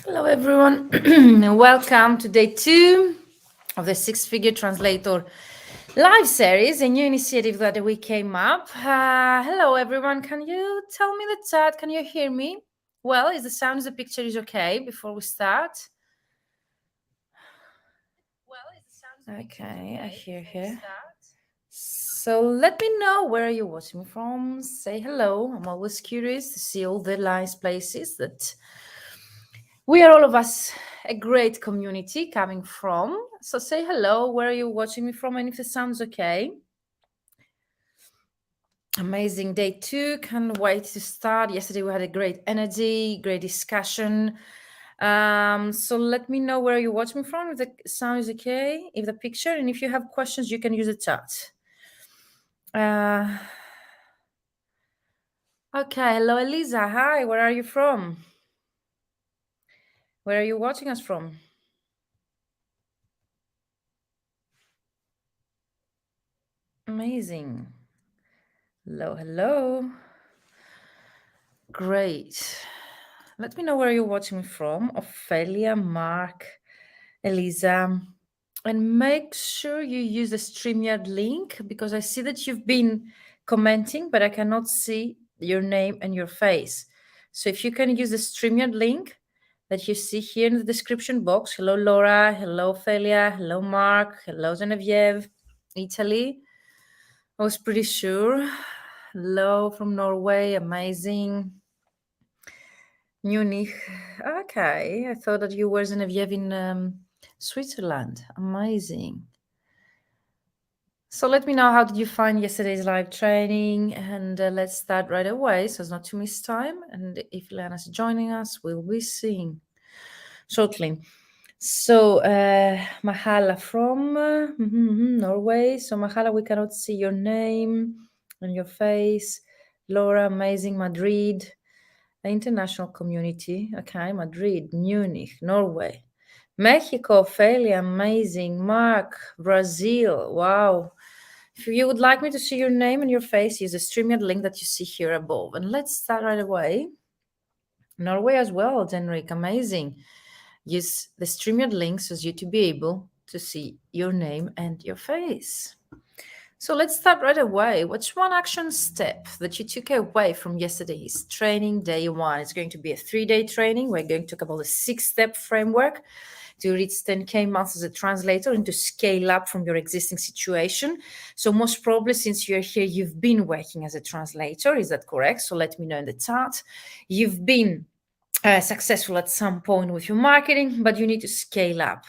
Hello, everyone. Welcome to day 2 of the Figure Translator live series, a new initiative that we came up. Hello, everyone. Can you tell me the chat? Can you hear me? Well, is the sound, the picture is okay before we start? Okay, I hear here. So let me know where you're watching from. Say hello. I'm always curious to see all the nice places that we are all of us a great community coming from. So say hello, where are you watching me from? And if it sounds okay. Amazing day 2. Can't wait to start. Yesterday we had a great energy, great discussion. So let me know where you watch me from, if the sound is okay, if the picture, and if you have questions, you can use the chat. Okay, hello Elisa. Hi, where are you from? Where are you watching us from? Amazing. Hello, hello. Great. Let me know where you're watching me from. Ophelia, Mark, Elisa. And make sure you use the StreamYard link because I see that you've been commenting, but I cannot see your name and your face. So if you can use the StreamYard link that you see here in the description box. Hello, Laura. Hello, Ophelia. Hello, Mark. Hello, Genevieve. Italy. I was pretty sure. Hello from Norway. Amazing. Munich. Okay, I thought that you were Genevieve in Switzerland. Amazing. So let me know, how did you find yesterday's live training? And let's start right away so as not to miss time. And if Lena's joining us, we'll be seeing shortly. So Mahala from Norway. So Mahala, we cannot see your name and your face. Laura, amazing. Madrid. The international community. Okay, Madrid, Munich, Norway, Mexico, Ophelia, amazing. Mark, Brazil, wow. If you would like me to see your name and your face, use the StreamYard link that you see here above. And let's start right away. Norway as well, Henrik, amazing. Use the StreamYard link so as you to be able to see your name and your face. So let's start right away. What's one action step that you took away from yesterday's training, day 1? It's going to be a 3-day training. We're going to talk about a 6-step framework to reach 10K months as a translator and to scale up from your existing situation. So most probably, since you're here, you've been working as a translator. Is that correct? So let me know in the chat. You've been successful at some point with your marketing, but you need to scale up.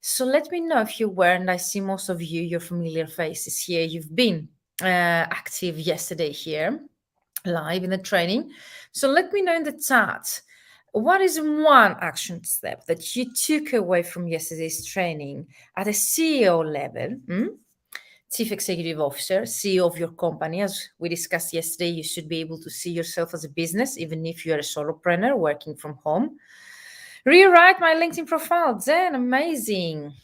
So let me know if you were, and I see most of you, your familiar faces here. You've been active yesterday here, live in the training. So let me know in the chat, what is one action step that you took away from yesterday's training at a CEO level? Chief Executive Officer, CEO of your company. As we discussed yesterday, you should be able to see yourself as a business, even if you're a solopreneur working from home. Rewrite my LinkedIn profile. Zen, amazing.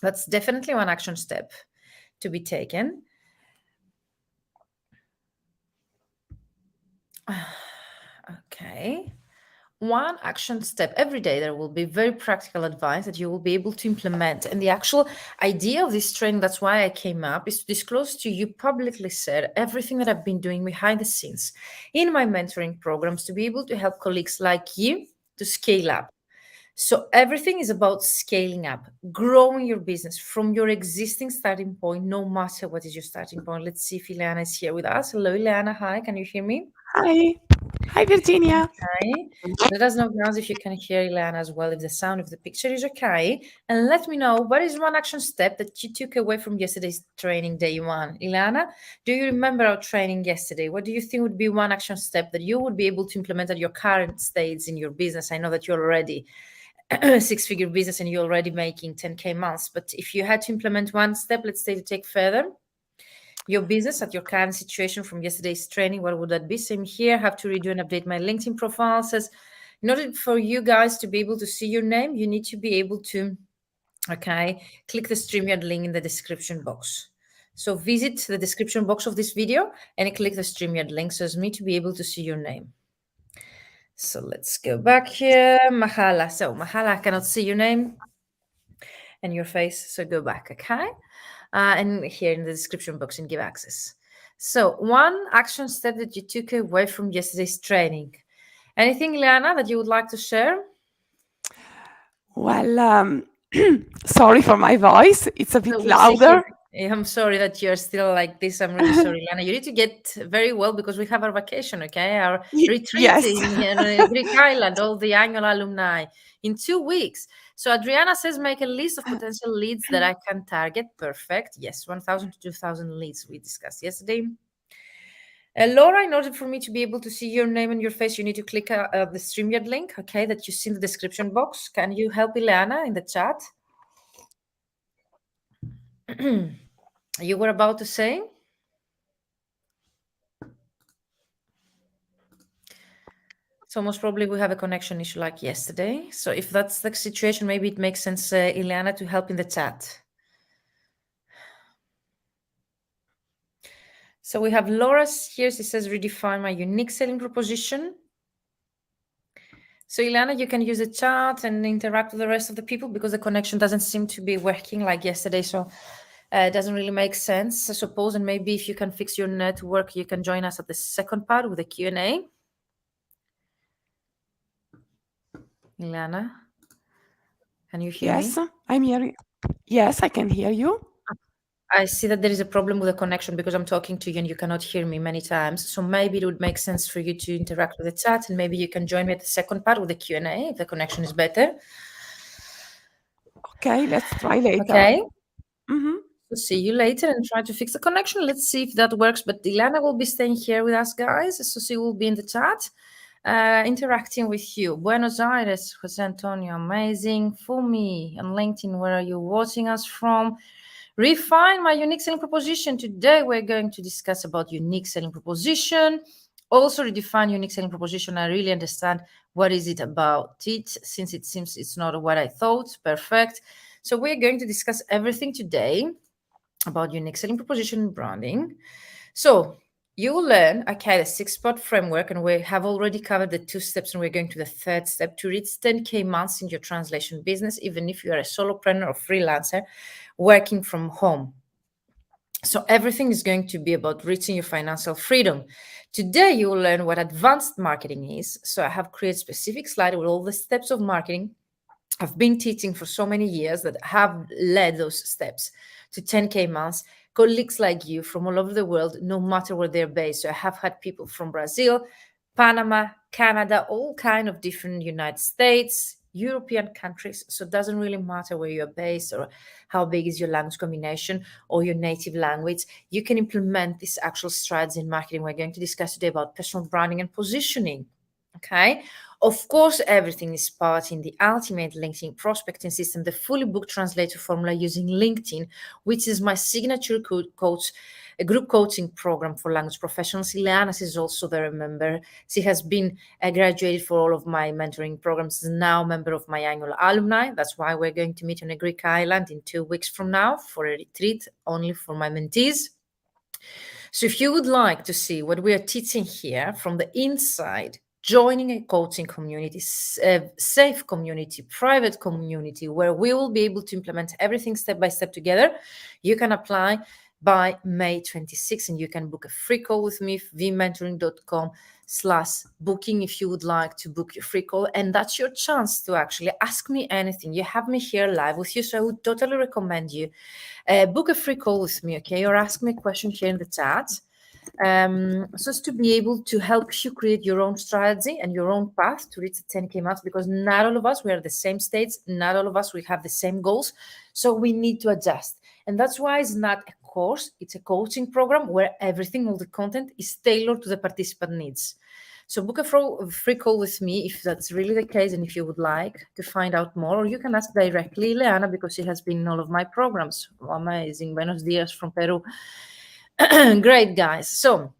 That's definitely one action step to be taken. Okay. One action step every day. There will be very practical advice that you will be able to implement. And the actual idea of this training, that's why I came up, is to disclose to you publicly, said everything that I've been doing behind the scenes in my mentoring programs to be able to help colleagues like you to scale up. So everything is about scaling up, growing your business from your existing starting point, no matter what is your starting point. Let's see if Ileana is here with us. Hello, Ileana. Hi, can you hear me? Hi. Hi, Virginia. Hi. Let us know, guys, if you can hear Ileana as well, if the sound of the picture is okay. And let me know, what is one action step that you took away from yesterday's training, day 1? Ileana, do you remember our training yesterday? What do you think would be one action step that you would be able to implement at your current stage in your business? I know that you're already 6-figure business and you're already making 10K months. But if you had to implement one step, let's say, to take further your business at your current situation from yesterday's training, what would that be? Same here. Have to redo and update my LinkedIn profile. Says, in order for you guys to be able to see your name, you need to be able to, click the StreamYard link in the description box. So visit the description box of this video and click the StreamYard link so as me to be able to see your name. So let's go back here. Mahala. So Mahala, I cannot see your name and your face, so go back, okay? And here in the description box and give access. So one action step that you took away from yesterday's training. Anything, Liana, that you would like to share? Well, sorry for my voice. It's a So bit we see here. louder. I'm sorry that you're still like this. I'm really sorry, Liana. You need to get very well because we have our vacation, okay? Our retreat Yes. in Greek island, all the annual alumni in 2 weeks. So Adriana says make a list of potential leads that I can target. Perfect. Yes, 1,000 to 2,000 leads we discussed yesterday. Laura, in order for me to be able to see your name and your face, you need to click the StreamYard link, okay, that you see in the description box. Can you help Ileana in the chat? You were about to say? So most probably we have a connection issue like yesterday. So if that's the situation, maybe it makes sense, Ileana, to help in the chat. So we have Laura's here. She says, redefine my unique selling proposition. So Ileana, you can use the chat and interact with the rest of the people because the connection doesn't seem to be working like yesterday. So it doesn't really make sense, I suppose. And maybe if you can fix your network, you can join us at the second part with the Q&A. Ileana, can you hear me? Yes, I'm hearing. Yes, I can hear you. I see that there is a problem with the connection because I'm talking to you and you cannot hear me many times. So maybe it would make sense for you to interact with the chat and maybe you can join me at the second part with the Q&A if the connection is better. Okay, let's try later. Okay. Mm-hmm. So see you later and try to fix the connection. Let's see if that works. But Ilana will be staying here with us, guys. So she will be in the chat, interacting with you. Buenos Aires, Jose Antonio, amazing. Fumi on LinkedIn, where are you watching us from? Refine my unique selling proposition. Today, we're going to discuss about unique selling proposition. Also redefine unique selling proposition. I really understand what is it about it, since it seems it's not what I thought. Perfect. So we're going to discuss everything today about unique selling proposition and branding. So you will learn, okay, the 6-part framework, and we have already covered the 2 steps, and we're going to the 3rd step to reach 10K months in your translation business, even if you are a solopreneur or freelancer working from home. So everything is going to be about reaching your financial freedom. Today, you will learn what advanced marketing is. So I have created a specific slide with all the steps of marketing I've been teaching for so many years that have led those steps to 10K months. Colleagues like you from all over the world, no matter where they're based. So I have had people from Brazil, Panama, Canada, all kind of different United States, European countries. So it doesn't really matter where you're based or how big is your language combination or your native language. You can implement this actual strategy in marketing. We're going to discuss today about personal branding and positioning. Okay. Of course, everything is part in the ultimate LinkedIn prospecting system, the fully booked translator formula using LinkedIn, which is my signature coach, a group coaching program for language professionals. Ileana is also there, a member. She has been graduated for all of my mentoring programs, is now a member of my annual alumni. That's why we're going to meet on a Greek island in 2 weeks from now for a retreat only for my mentees. So if you would like to see what we are teaching here from the inside, joining a coaching community, safe community, private community, where we will be able to implement everything step by step together, you can apply by May 26, and you can book a free call with me, vmentoring.com/booking, if you would like to book your free call. And that's your chance to actually ask me anything. You have me here live with you, so I would totally recommend you book a free call with me, okay, or ask me a question here in the chat. So as to be able to help you create your own strategy and your own path to reach the 10K months, because not all of us, we are the same states, not all of us, we have the same goals. So we need to adjust. And that's why it's not a course, it's a coaching program where everything, all the content is tailored to the participant needs. So book a free call with me if that's really the case and if you would like to find out more, or you can ask directly Leana because she has been in all of my programs. Amazing. Buenos dias from Peru. Great, guys. So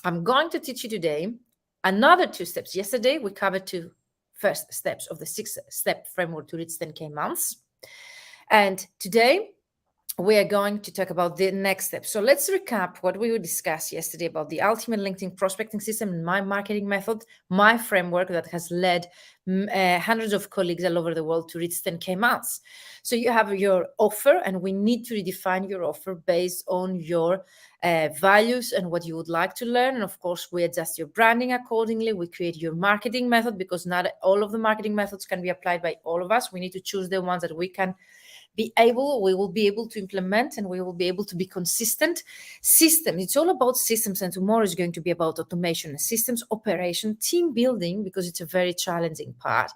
I'm going to teach you today another 2 steps. Yesterday, we covered 2 first steps of the 6-step framework to reach 10K months. And today, we are going to talk about the next step. So let's recap what we discussed yesterday about the ultimate LinkedIn prospecting system and my marketing method, my framework that has led hundreds of colleagues all over the world to reach 10K months. So you have your offer, and we need to redefine your offer based on your values and what you would like to learn. And of course, we adjust your branding accordingly. We create your marketing method, because not all of the marketing methods can be applied by all of us. We need to choose the ones that we will be able to implement, and we will be able to be consistent. System, it's all about systems, and tomorrow is going to be about automation and systems, operation, team building, because it's a very challenging part.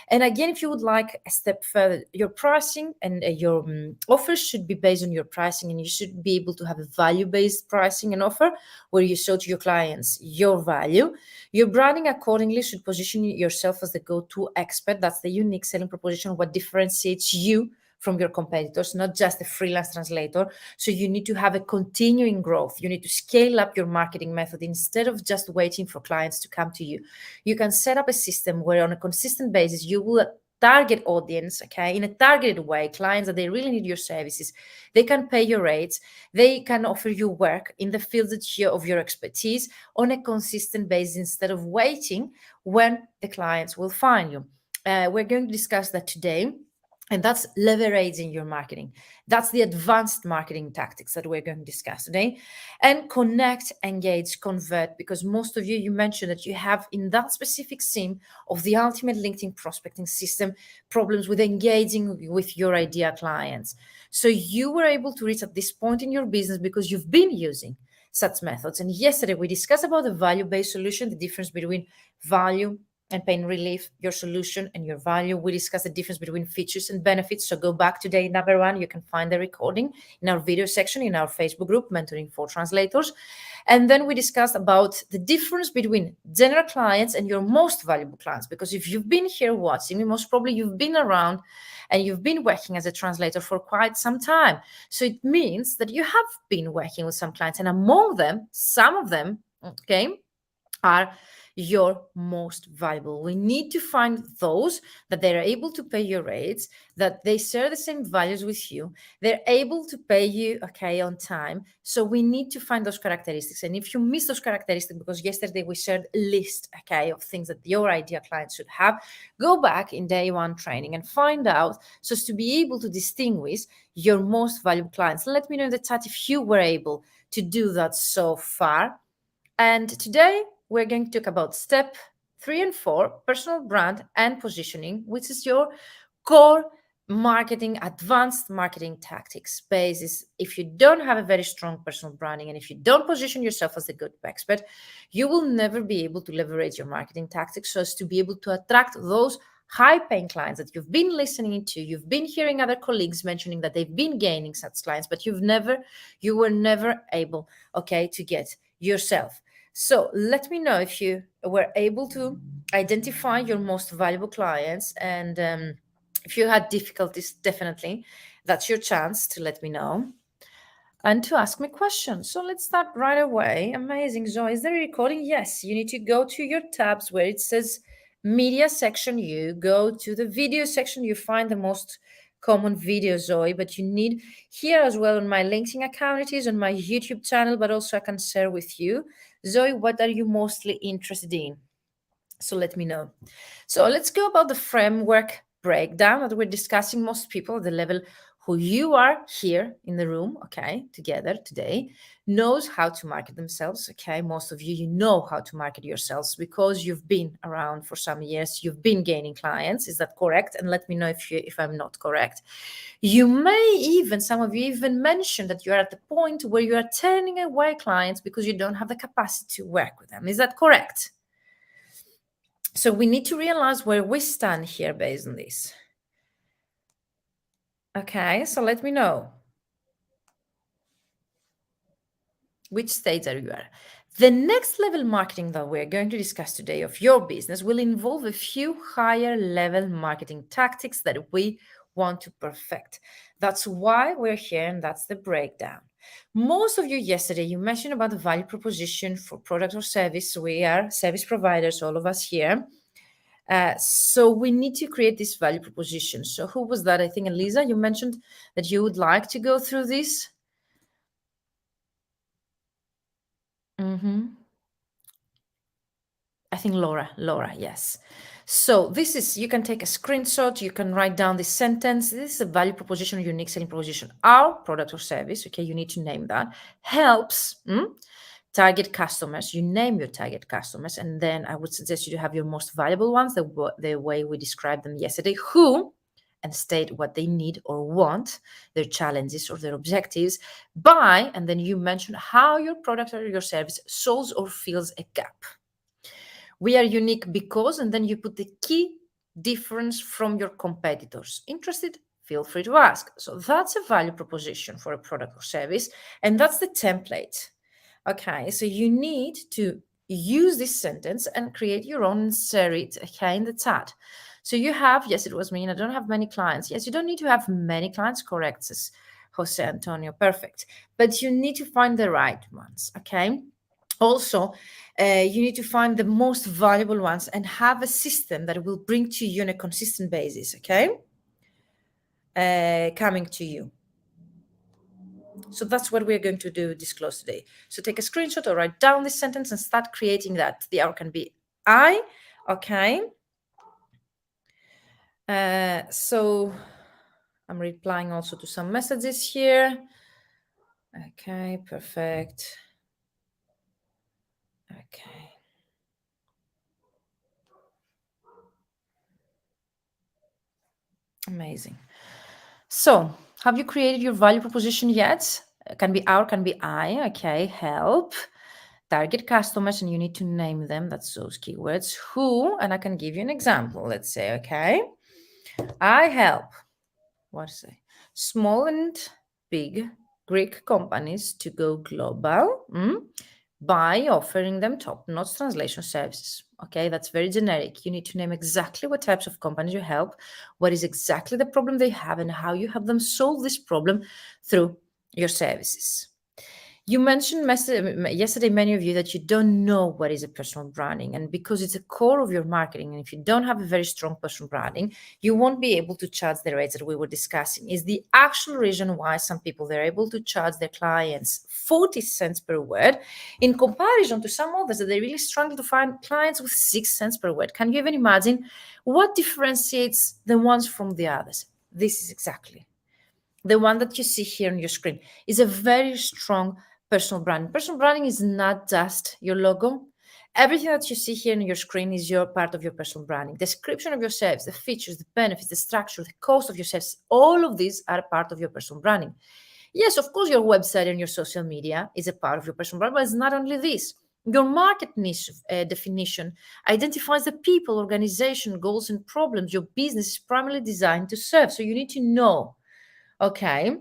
And again, if you would like a step further, your pricing and your offers should be based on your pricing, and you should be able to have a value-based pricing and offer where you show to your clients your value. Your branding accordingly should position yourself as the go-to expert. That's the unique selling proposition, what differentiates you from your competitors, not just a freelance translator. So you need to have a continuing growth. You need to scale up your marketing method instead of just waiting for clients to come to you. You can set up a system where on a consistent basis, you will target audience, okay, in a targeted way, clients that they really need your services. They can pay your rates. They can offer you work in the fields of your expertise on a consistent basis instead of waiting when the clients will find you. We're going to discuss that today. And that's leveraging your marketing. That's the advanced marketing tactics that we're going to discuss today. And connect, engage, convert, because most of you mentioned that you have in that specific sim of the ultimate LinkedIn prospecting system problems with engaging with your ideal clients. So you were able to reach at this point in your business because you've been using such methods. And yesterday we discussed about the value-based solution, the difference between value and pain relief, your solution and your value. We discussed the difference between features and benefits. So go back to day number 1. You can find the recording in our video section in our Facebook group, Mentoring for Translators. And then we discussed about the difference between general clients and your most valuable clients. Because if you've been here watching me, most probably you've been around and you've been working as a translator for quite some time. So it means that you have been working with some clients, and among them, some of them, okay, are your most valuable. We need to find those that they're able to pay your rates, that they share the same values with you, they're able to pay you, okay, on time. So we need to find those characteristics. And if you miss those characteristics, because yesterday we shared a list, okay, of things that your ideal client should have, go back in day 1 training and find out, so as to be able to distinguish your most valuable clients. Let me know in the chat if you were able to do that so far. And today we're going to talk about step 3 and 4, personal brand and positioning, which is your core marketing, advanced marketing tactics basis. If you don't have a very strong personal branding, and if you don't position yourself as a good expert, you will never be able to leverage your marketing tactics so as to be able to attract those high-paying clients that you've been listening to. You've been hearing other colleagues mentioning that they've been gaining such clients, but you were never able, okay, to get yourself. So let me know if you were able to identify your most valuable clients, and if you had difficulties, definitely that's your chance to let me know and to ask me questions. So let's start right away. Amazing. Zoe, is there a recording? Yes, you need to go to your tabs where it says media section. You go to the video section, you find the most common video, Zoe, but you need here as well on my LinkedIn account, it is on my YouTube channel, but also I can share with you. Zoe, what are you mostly interested in? So let me know. So let's go about the framework breakdown that we're discussing. Most people at the level who you are here in the room, okay, together today, knows how to market themselves, okay? Most of you know how to market yourselves because you've been around for some years, you've been gaining clients. Is that correct? And let me know if I'm not correct. You may even, some of you even mentioned that you're at the point where you are turning away clients because you don't have the capacity to work with them. Is that correct? So we need to realize where we stand here based on this. Okay, so let me know. Which stage are you at? The next level marketing that we're going to discuss today of your business will involve a few higher level marketing tactics that we want to perfect. That's why we're here, and that's the breakdown. Most of you yesterday, you mentioned about the value proposition for product or service. We are service providers, all of us here. So we need to create this value proposition. So who was that? I think, Elisa, you mentioned that you would like to go through this. I think Laura, yes. So this is, you can take a screenshot, you can write down this sentence. This is a value proposition, unique selling proposition. Our product or service, okay, you need to name that, helps target customers. You name your target customers, and then I would suggest you to have your most valuable ones, the way we described them yesterday, who, and state what they need or want, their challenges or their objectives, by, and then you mention how your product or your service solves or fills a gap. We are unique because, and then you put the key difference from your competitors. Interested? Feel free to ask. So that's a value proposition for a product or service, and that's the template. Okay, so you need to use this sentence and create your own, insert it, okay, in the chat. So you have, yes, it was me, and I don't have many clients. Yes, you don't need to have many clients, correct, says Jose Antonio, perfect. But you need to find the right ones, okay? Also, you need to find the most valuable ones and have a system that will bring to you on a consistent basis, okay? Coming to you. So that's what we're going to do, disclose today. So take a screenshot or write down this sentence and start creating that. The hour can be I, okay? So I'm replying also to some messages here. Okay, perfect. Okay. Amazing. So have you created your value proposition yet? Can be our, can be I, okay, help. Target customers, and you need to name them, that's those keywords. Who, and I can give you an example, let's say, okay. I help, what's it? Small and big Greek companies to go global by offering them top-notch translation services. Okay, that's very generic. You need to name exactly what types of companies you help, what is exactly the problem they have, and how you help them solve this problem through your services. You mentioned yesterday, many of you, that you don't know what is a personal branding. And because it's a core of your marketing, and if you don't have a very strong personal branding, you won't be able to charge the rates that we were discussing. Is the actual reason why some people, they're able to charge their clients 40 cents per word in comparison to some others that they really struggle to find clients with 6 cents per word. Can you even imagine what differentiates the ones from the others? This is exactly the one that you see here on your screen. Is a very strong personal brand. Personal branding is not just your logo. Everything that you see here on your screen is your part of your personal branding. Description of your service, the features, the benefits, the structure, the cost of your service, all of these are part of your personal branding. Yes, of course, your website and your social media is a part of your personal brand, but it's not only this. Your market niche definition identifies the people, organization, goals, and problems your business is primarily designed to serve. So you need to know, okay,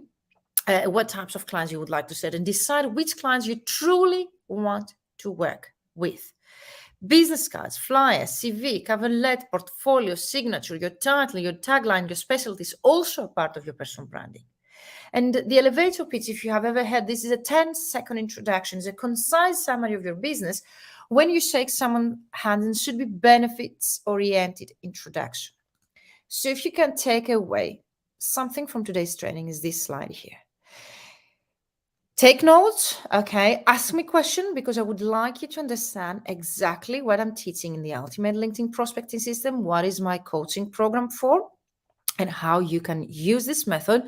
what types of clients you would like to serve, and decide which clients you truly want to work with. Business cards, flyers, CV, cover letter, portfolio, signature, your title, your tagline, your specialties, also a part of your personal branding. And the elevator pitch, if you have ever had this, is a 10-second introduction, it's a concise summary of your business. When you shake someone's hand, it should be benefits-oriented introduction. So if you can take away something from today's training, is this slide here. Take notes, okay? Ask me question, because I would like you to understand exactly what I'm teaching in the Ultimate LinkedIn Prospecting System, what is my coaching program for, and how you can use this method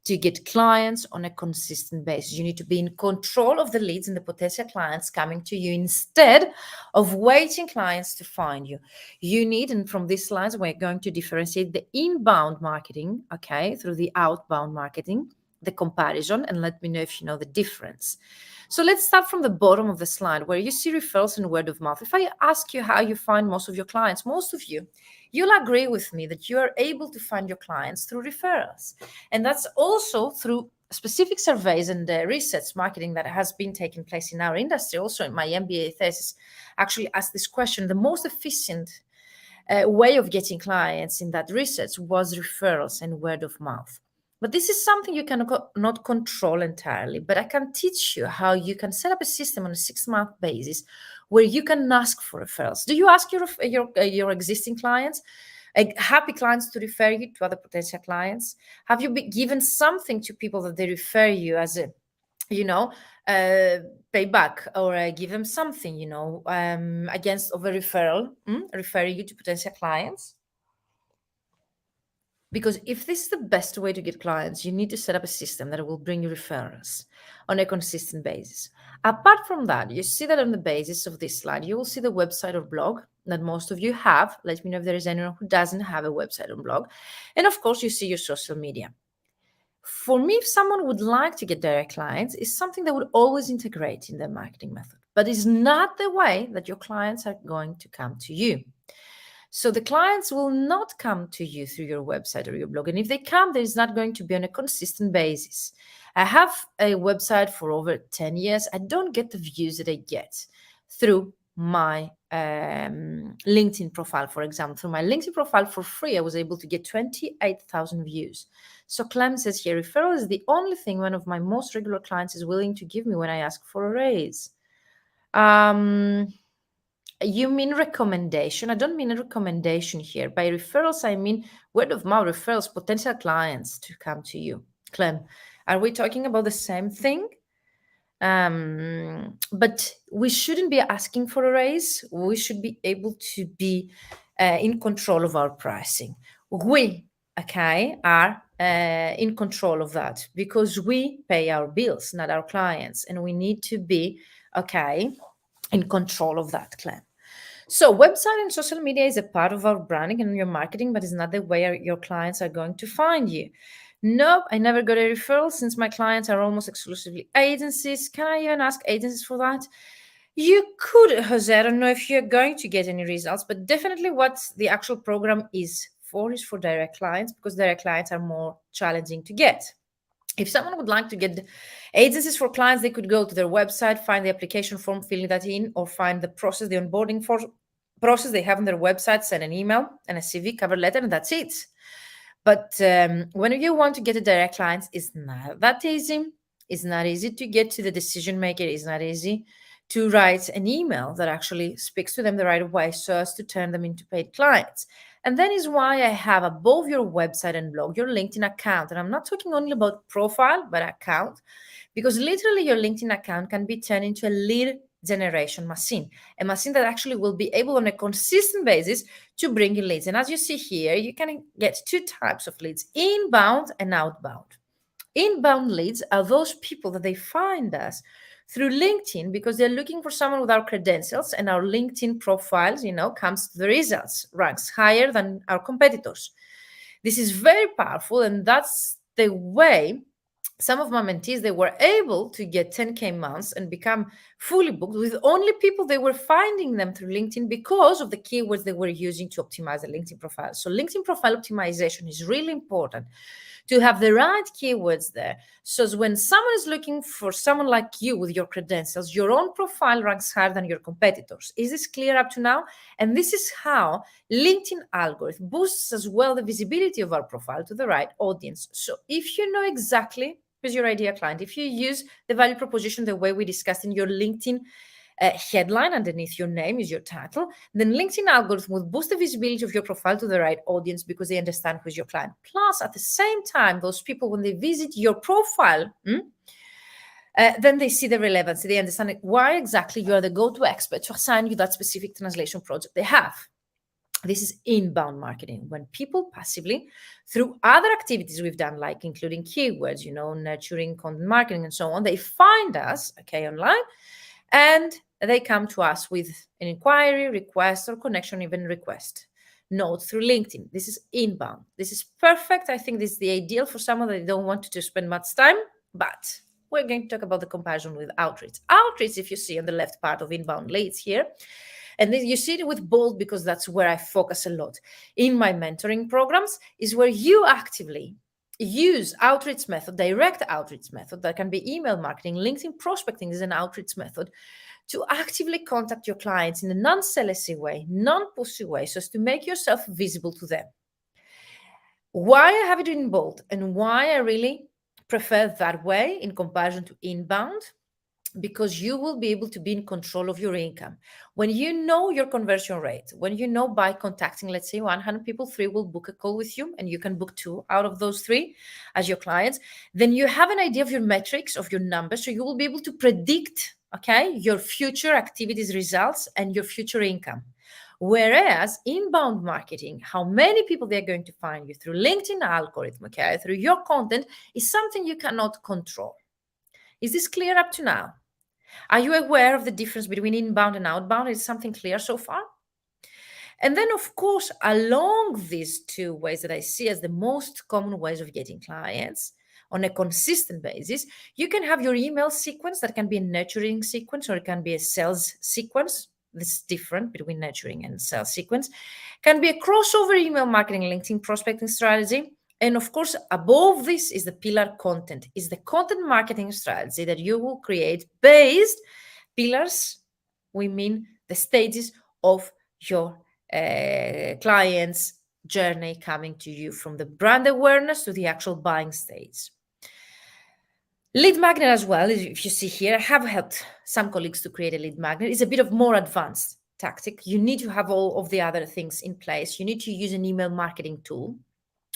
to get clients on a consistent basis. You need to be in control of the leads and the potential clients coming to you instead of waiting clients to find you. You need, and from these slides, we're going to differentiate the inbound marketing, okay, through the outbound marketing, the comparison, and let me know if you know the difference. So let's start from the bottom of the slide where you see referrals and word of mouth. If I ask you how you find most of your clients, most of you, you'll agree with me that you are able to find your clients through referrals. And that's also through specific surveys and research marketing that has been taking place in our industry. Also in my MBA thesis, actually asked this question: the most efficient way of getting clients in that research was referrals and word of mouth. But this is something you cannot control entirely. But I can teach you how you can set up a system on a 6-month basis where you can ask for referrals. Do you ask your existing clients, happy clients, to refer you to other potential clients? Have you given something to people that they refer you as a, payback, or give them something, against of a referral, referring you to potential clients? Because if this is the best way to get clients, you need to set up a system that will bring you referrals on a consistent basis. Apart from that, you see that on the basis of this slide, you will see the website or blog that most of you have. Let me know if there is anyone who doesn't have a website or blog. And of course, you see your social media. For me, if someone would like to get direct clients, it's something that would always integrate in their marketing method, but it's not the way that your clients are going to come to you. So the clients will not come to you through your website or your blog. And if they come, there is not going to be on a consistent basis. I have a website for over 10 years. I don't get the views that I get through my LinkedIn profile, for example. Through my LinkedIn profile for free, I was able to get 28,000 views. So Clem says here, referral is the only thing one of my most regular clients is willing to give me when I ask for a raise. You mean recommendation? I don't mean a recommendation here. By referrals, I mean word of mouth referrals, potential clients to come to you. Clem, are we talking about the same thing? But we shouldn't be asking for a raise. We should be able to be in control of our pricing. We, are in control of that because we pay our bills, not our clients. And we need to be, in control of that, Clem. So website and social media is a part of our branding and your marketing, but it's not the way your clients are going to find you. Nope, I never got a referral since my clients are almost exclusively agencies. Can I even ask agencies for that? You could, Jose. I don't know if you're going to get any results, but definitely what the actual program is for direct clients, because direct clients are more challenging to get. If someone would like to get agencies for clients, they could go to their website, find the application form, fill that in, or find the process, the onboarding process they have on their website, send an email and a CV, cover letter, and that's it. But when you want to get a direct client, it's not that easy. It's not easy to get to the decision maker. It's not easy to write an email that actually speaks to them the right way so as to turn them into paid clients. And that is why I have above your website and blog your LinkedIn account. And I'm not talking only about profile, but account, because literally your LinkedIn account can be turned into a lead generation machine, a machine that actually will be able on a consistent basis to bring you leads. And as you see here, you can get two types of leads, inbound and outbound. Inbound leads are those people that they find us through LinkedIn because they're looking for someone with our credentials, and our LinkedIn profiles, comes to the results, ranks higher than our competitors. This is very powerful, and that's the way some of my mentees, they were able to get 10K months and become fully booked with only people they were finding them through LinkedIn because of the keywords they were using to optimize the LinkedIn profile. So LinkedIn profile optimization is really important to have the right keywords there. So when someone is looking for someone like you with your credentials, your own profile ranks higher than your competitors. Is this clear up to now? And this is how LinkedIn algorithm boosts as well the visibility of our profile to the right audience. So if you know exactly who's your ideal client, if you use the value proposition the way we discussed in your LinkedIn headline underneath your name is your title, then LinkedIn algorithm will boost the visibility of your profile to the right audience because they understand who's your client. Plus, at the same time, those people, when they visit your profile, then they see the relevance. They understand why exactly you are the go-to expert to assign you that specific translation project they have. This is inbound marketing, when people passively, through other activities we've done, like including keywords, nurturing, content marketing, and so on, they find us, online, and they come to us with an inquiry, request, or connection even request. Note through LinkedIn. This is inbound. This is perfect. I think this is the ideal for someone that don't want to spend much time, but we're going to talk about the comparison with outreach. Outreach, if you see on the left part of inbound leads here, and then you see it with bold because that's where I focus a lot in my mentoring programs, is where you actively use outreach method, direct outreach method, that can be email marketing. LinkedIn prospecting is an outreach method to actively contact your clients in a non-salesy way, non-pushy way, so as to make yourself visible to them. Why I have it in bold and why I really prefer that way in comparison to inbound, because you will be able to be in control of your income. When you know your conversion rate, when you know by contacting, let's say 100 people, 3 will book a call with you, and you can book 2 out of those 3 as your clients, then you have an idea of your metrics, of your numbers, so you will be able to predict, okay, your future activities results and your future income. Whereas inbound marketing, how many people they're going to find you through LinkedIn algorithm, okay, through your content, is something you cannot control. Is this clear up to now? Are you aware of the difference between inbound and outbound? Is something clear so far? And then, of course, along these 2 ways that I see as the most common ways of getting clients on a consistent basis, you can have your email sequence that can be a nurturing sequence, or it can be a sales sequence. This is different between nurturing and sales sequence. Can be a crossover email marketing, LinkedIn prospecting strategy. And of course, above this is the pillar content, is the content marketing strategy that you will create based pillars. We mean the stages of your client's journey coming to you, from the brand awareness to the actual buying stage. Lead magnet as well, if you see here, I have helped some colleagues to create a lead magnet. It's a bit of more advanced tactic. You need to have all of the other things in place. You need to use an email marketing tool.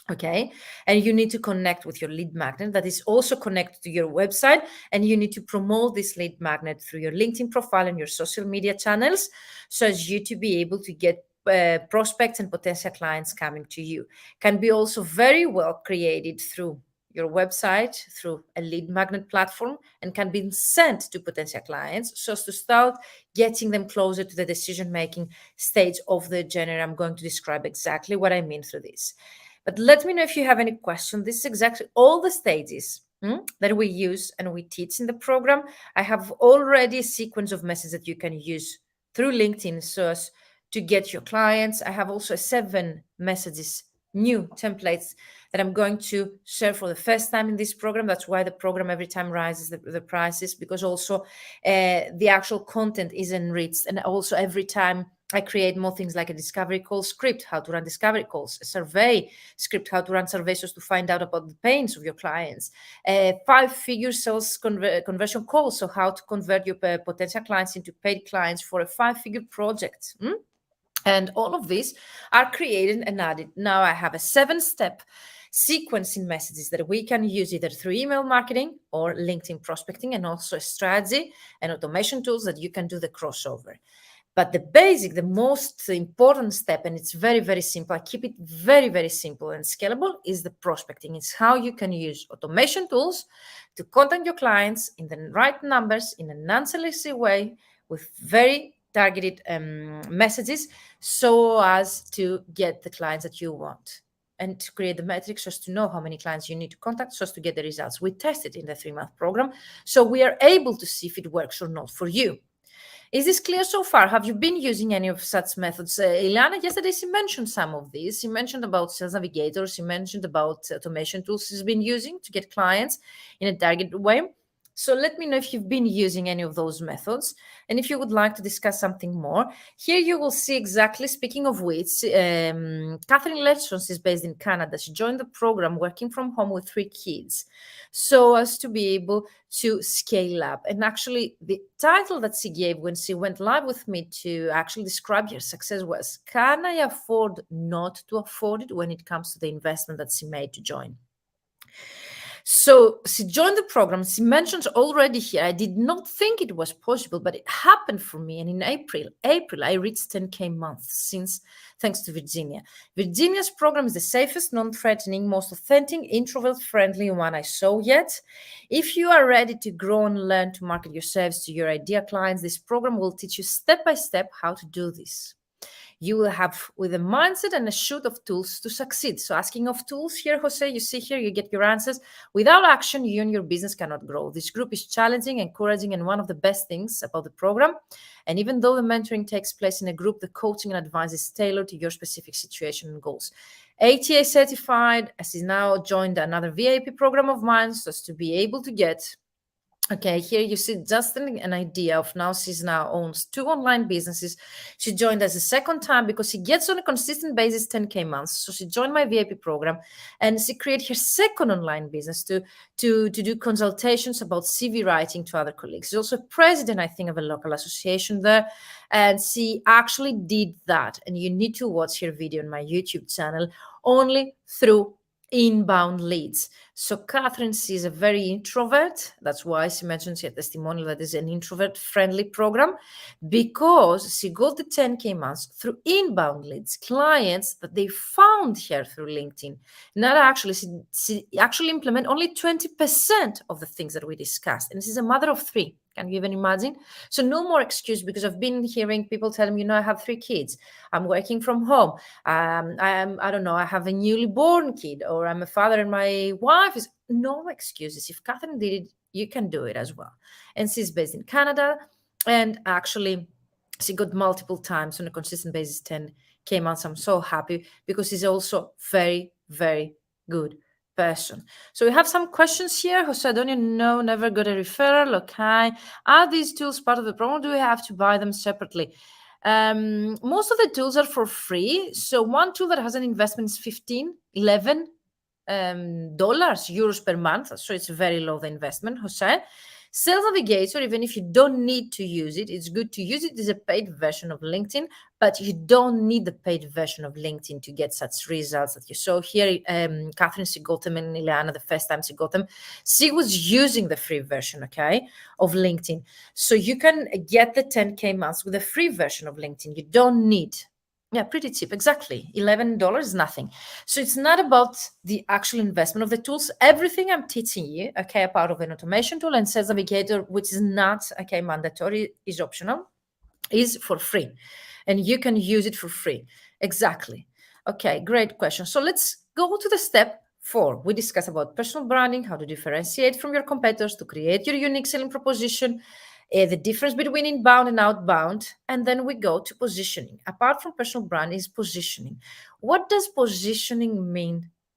Okay, and you need to connect with your lead magnet that is also connected to your website, and you need to promote this lead magnet through your LinkedIn profile and your social media channels, so as you to be able to get prospects and potential clients coming to you. Can be also very well created through your website, through a lead magnet platform, and can be sent to potential clients so as to start getting them closer to the decision-making stage of the journey. I'm going to describe exactly what I mean through this. But let me know if you have any question. This is exactly all the stages that we use and we teach in the program. I have already a sequence of messages that you can use through LinkedIn so as to get your clients. I have also 7 messages, new templates that I'm going to share for the first time in this program. That's why the program every time rises the prices, because also the actual content is enriched. And also every time I create more things like a discovery call script, how to run discovery calls, a survey script, how to run surveys to find out about the pains of your clients, 5-figure sales conversion calls, so how to convert your potential clients into paid clients for a 5-figure project. And all of these are created and added. Now I have a 7-step sequencing messages that we can use either through email marketing or LinkedIn prospecting, and also a strategy and automation tools that you can do the crossover. But the basic, the most important step, and it's very, very simple, I keep it very, very simple and scalable, is the prospecting. It's how you can use automation tools to contact your clients in the right numbers in a non-selective way with very targeted messages, so as to get the clients that you want, and to create the metrics just to know how many clients you need to contact so as to get the results. We tested in the 3-month program, so we are able to see if it works or not for you. Is this clear so far? Have you been using any of such methods? Ilana, yesterday she mentioned some of these. She mentioned about sales navigators. She mentioned about automation tools she's been using to get clients in a targeted way. So let me know if you've been using any of those methods, and if you would like to discuss something more. Here you will see exactly, speaking of which, Catherine Lechons is based in Canada. She joined the program working from home with 3 kids, so as to be able to scale up. And actually, the title that she gave when she went live with me to actually describe her success was, "Can I afford not to afford it?" when it comes to the investment that she made to join. So she joined the program. She mentions already here, I did not think it was possible, but it happened for me. And in April, I reached 10K months thanks to Virginia. Virginia's program is the safest, non-threatening, most authentic, introvert-friendly one I saw yet. If you are ready to grow and learn to market your service to your ideal clients, this program will teach you step by step how to do this. You will have with a mindset and a suite of tools to succeed. So asking of tools here, Jose, you see here, you get your answers. Without action, you and your business cannot grow. This group is challenging, encouraging, and one of the best things about the program. And even though the mentoring takes place in a group, the coaching and advice is tailored to your specific situation and goals. ATA certified, as is now joined another VIP program of mine, so as to be able to get Okay, here you see just an idea of now she's now owns 2 online businesses. She joined us a second time because she gets on a consistent basis 10K months. So she joined my VIP program and she created her second online business to do consultations about CV writing to other colleagues. She's also president, I think, of a local association there. And she actually did that. And you need to watch her video on my YouTube channel only through inbound leads. So Catherine, she's a very introvert. That's why she mentions her testimonial that is an introvert-friendly program, because she got the 10K months through inbound leads, clients that they found here through LinkedIn. Not actually, she actually implement only 20% of the things that we discussed. And this is a mother of 3. Can you even imagine? So no more excuse, because I've been hearing people tell me, I have 3 kids. I'm working from home. I don't know, I have a newly born kid, or I'm a father and my wife is. No excuses. If Catherine did it, you can do it as well. And she's based in Canada, and actually she got multiple times on a consistent basis 10K months. I'm so happy because she's also very, very good person. So we have some questions here. Jose Antonio, no, never got a referral. Okay. Are these tools part of the program, or do we have to buy them separately? Most of the tools are for free. So one tool that has an investment is 11 dollars, euros per month. So it's very low, the investment, Jose. Sales Navigator, even if you don't need to use it, it's good to use it. It's a paid version of LinkedIn, but you don't need the paid version of LinkedIn to get such results that you saw here. Catherine, she got them, and Ileana, the first time she got them, she was using the free version, okay, of LinkedIn. So you can get the 10K months with a free version of LinkedIn. You don't need. Yeah, pretty cheap. Exactly. $11 is nothing. So it's not about the actual investment of the tools. Everything I'm teaching you, okay, a part of an automation tool and Sales Navigator, which is not, okay, mandatory, is optional, is for free. And you can use it for free. Exactly. Okay, great question. So let's go to the step 4. We discuss about personal branding, how to differentiate from your competitors, to create your unique selling proposition, the difference between inbound and outbound, and then we go to positioning. Apart from personal brand is positioning. What does positioning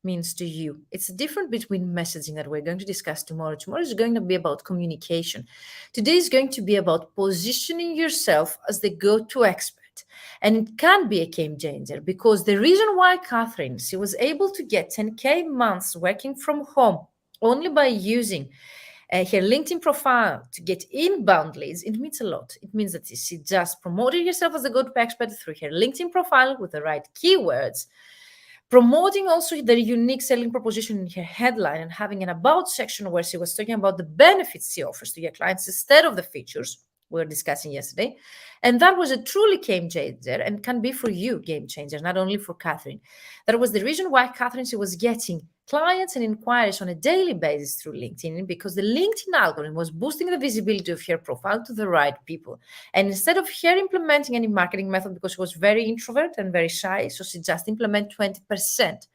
means to you? It's the difference between messaging that we're going to discuss tomorrow. Tomorrow is going to be about communication. Today is going to be about positioning yourself as the go-to expert. And it can be a game changer, because the reason why Catherine, she was able to get 10K months working from home only by using her LinkedIn profile to get inbound leads, it means a lot. It means that she just promoted herself as a go-to expert through her LinkedIn profile with the right keywords, promoting also the unique selling proposition in her headline, and having an about section where she was talking about the benefits she offers to her clients instead of the features we were discussing yesterday. And that was a truly game changer, and can be for you game changer, not only for Catherine. That was the reason why Catherine, she was getting clients and inquiries on a daily basis through LinkedIn, because the LinkedIn algorithm was boosting the visibility of her profile to the right people. And instead of her implementing any marketing method, because she was very introvert and very shy, so she just implemented 20%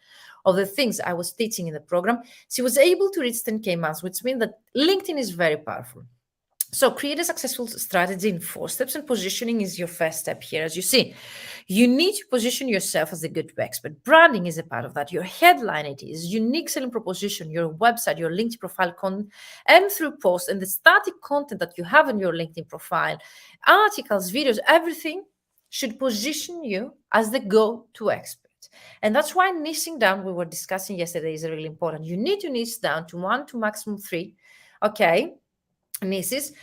of the things I was teaching in the program, she was able to reach 10K months, which means that LinkedIn is very powerful. So create a successful strategy in 4 steps, and positioning is your first step here. As you see, you need to position yourself as a good expert. Branding is a part of that. Your headline, it is unique selling proposition, your website, your LinkedIn profile content, and through posts and the static content that you have in your LinkedIn profile, articles, videos, everything should position you as the go-to expert. And that's why niching down, we were discussing yesterday, is really important. You need to niche down to 1 to maximum 3, okay, niches,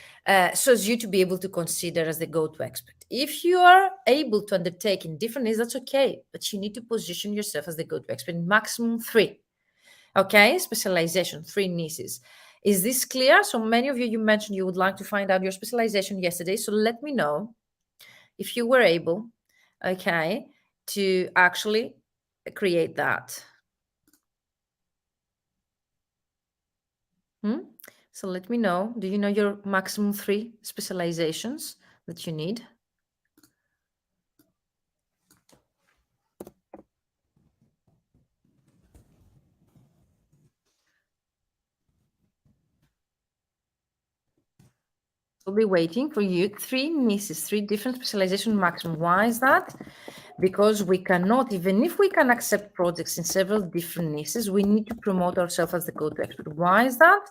so as you to be able to consider as the go-to expert. If you are able to undertake in different niches, that's okay, but you need to position yourself as the go-to expert in maximum 3. Okay, specialization, 3 niches. Is this clear? So many of you mentioned you would like to find out your specialization yesterday. So let me know if you were able, okay, to actually create that. So let me know. Do you know your maximum 3 specializations that you need? I'll be waiting for you. 3 niches, 3 different specialization maximum. Why is that? because we cannot, even if we can accept projects in several different niches, we need to promote ourselves as the go-to expert. Why is that?